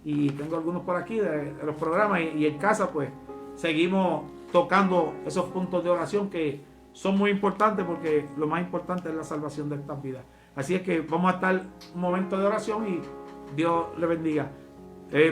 [SPEAKER 1] y tengo algunos por aquí de los programas, y en casa pues seguimos tocando esos puntos de oración que son muy importantes, porque lo más importante es la salvación de estas vidas. Así es que vamos a estar un momento de oración y Dios le bendiga.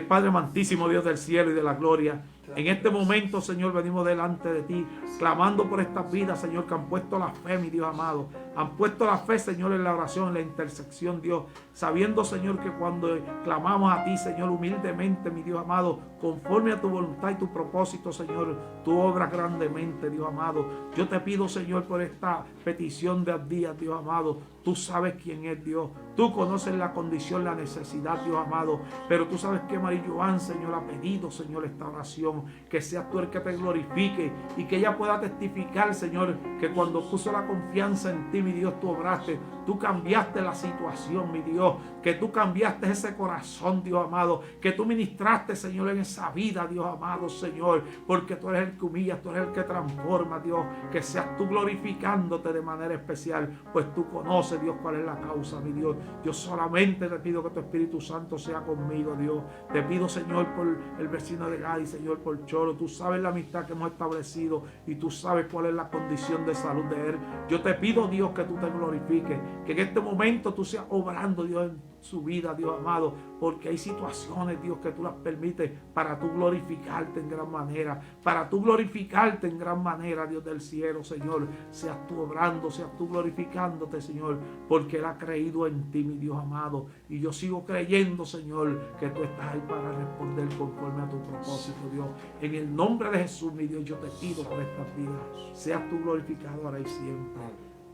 [SPEAKER 1] Padre amantísimo, Dios del cielo y de la gloria, en este momento, Señor, venimos delante de ti, clamando por estas vidas, Señor, que han puesto la fe, mi Dios amado. Han puesto la fe, Señor, en la oración, en la intersección, Dios. Sabiendo, Señor, que cuando clamamos a ti, Señor, humildemente, mi Dios amado, conforme a tu voluntad y tu propósito, Señor, tú obras grandemente, Dios amado. Yo te pido, Señor, por esta petición de Abdías, Dios amado. Tú sabes quién es Dios. Tú conoces la condición, la necesidad, Dios amado. Pero tú sabes que María Joan, Señor, ha pedido, Señor, esta oración. Que seas tú el que te glorifique y que ella pueda testificar, Señor, que cuando puso la confianza en ti, mi Dios, tú obraste. Tú cambiaste la situación, mi Dios. Que tú cambiaste ese corazón, Dios amado. Que tú ministraste, Señor, en esa vida, Dios amado, Señor. Porque tú eres el que humilla, tú eres el que transforma, Dios. Que seas tú glorificándote de manera especial. Pues tú conoces, Dios, cuál es la causa, mi Dios. Yo solamente te pido que tu Espíritu Santo sea conmigo, Dios. Te pido, Señor, por el vecino de Gadi, Señor, por Cholo. Tú sabes la amistad que hemos establecido y tú sabes cuál es la condición de salud de él. Yo te pido, Dios, que tú te glorifiques. Que en este momento tú seas obrando, Dios, en su vida, Dios amado, porque hay situaciones, Dios, que tú las permites para tú glorificarte en gran manera, para tú glorificarte en gran manera, Dios del cielo, Señor. Seas tú obrando, seas tú glorificándote, Señor, porque Él ha creído en ti, mi Dios amado, y yo sigo creyendo, Señor, que tú estás ahí para responder conforme a tu propósito, Dios. En el nombre de Jesús, mi Dios, yo te pido por estas vidas, seas tú glorificado ahora y siempre.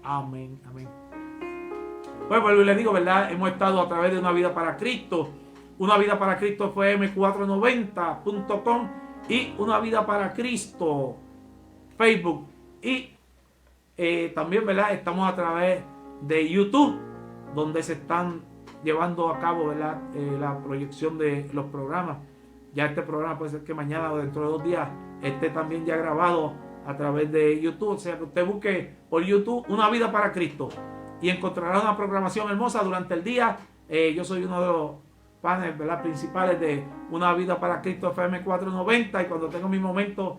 [SPEAKER 1] Amén, amén. Pues vuelvo y le digo, ¿verdad? Hemos estado a través de Una Vida para Cristo. Una Vida para Cristo fue m490.com y Una Vida para Cristo Facebook. Y también, ¿verdad? Estamos a través de YouTube, donde se están llevando a cabo, ¿verdad? La proyección de los programas. Ya este programa puede ser que mañana o dentro de 2 días esté también ya grabado a través de YouTube. O sea, que usted busque por YouTube Una Vida para Cristo y encontrará una programación hermosa durante el día. Yo soy uno de los paneles, ¿verdad?, principales de Una Vida para Cristo FM 490, y cuando tengo mis momentos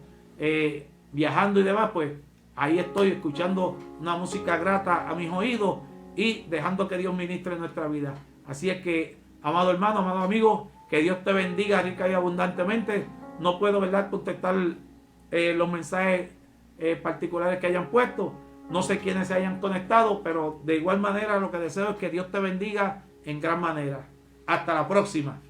[SPEAKER 1] viajando y demás, pues ahí estoy escuchando una música grata a mis oídos y dejando que Dios ministre en nuestra vida. Así es que, amado hermano, amado amigo, que Dios te bendiga rica y abundantemente. No puedo, ¿verdad?, contestar los mensajes particulares que hayan puesto. No sé quiénes se hayan conectado, pero de igual manera lo que deseo es que Dios te bendiga en gran manera. Hasta la próxima.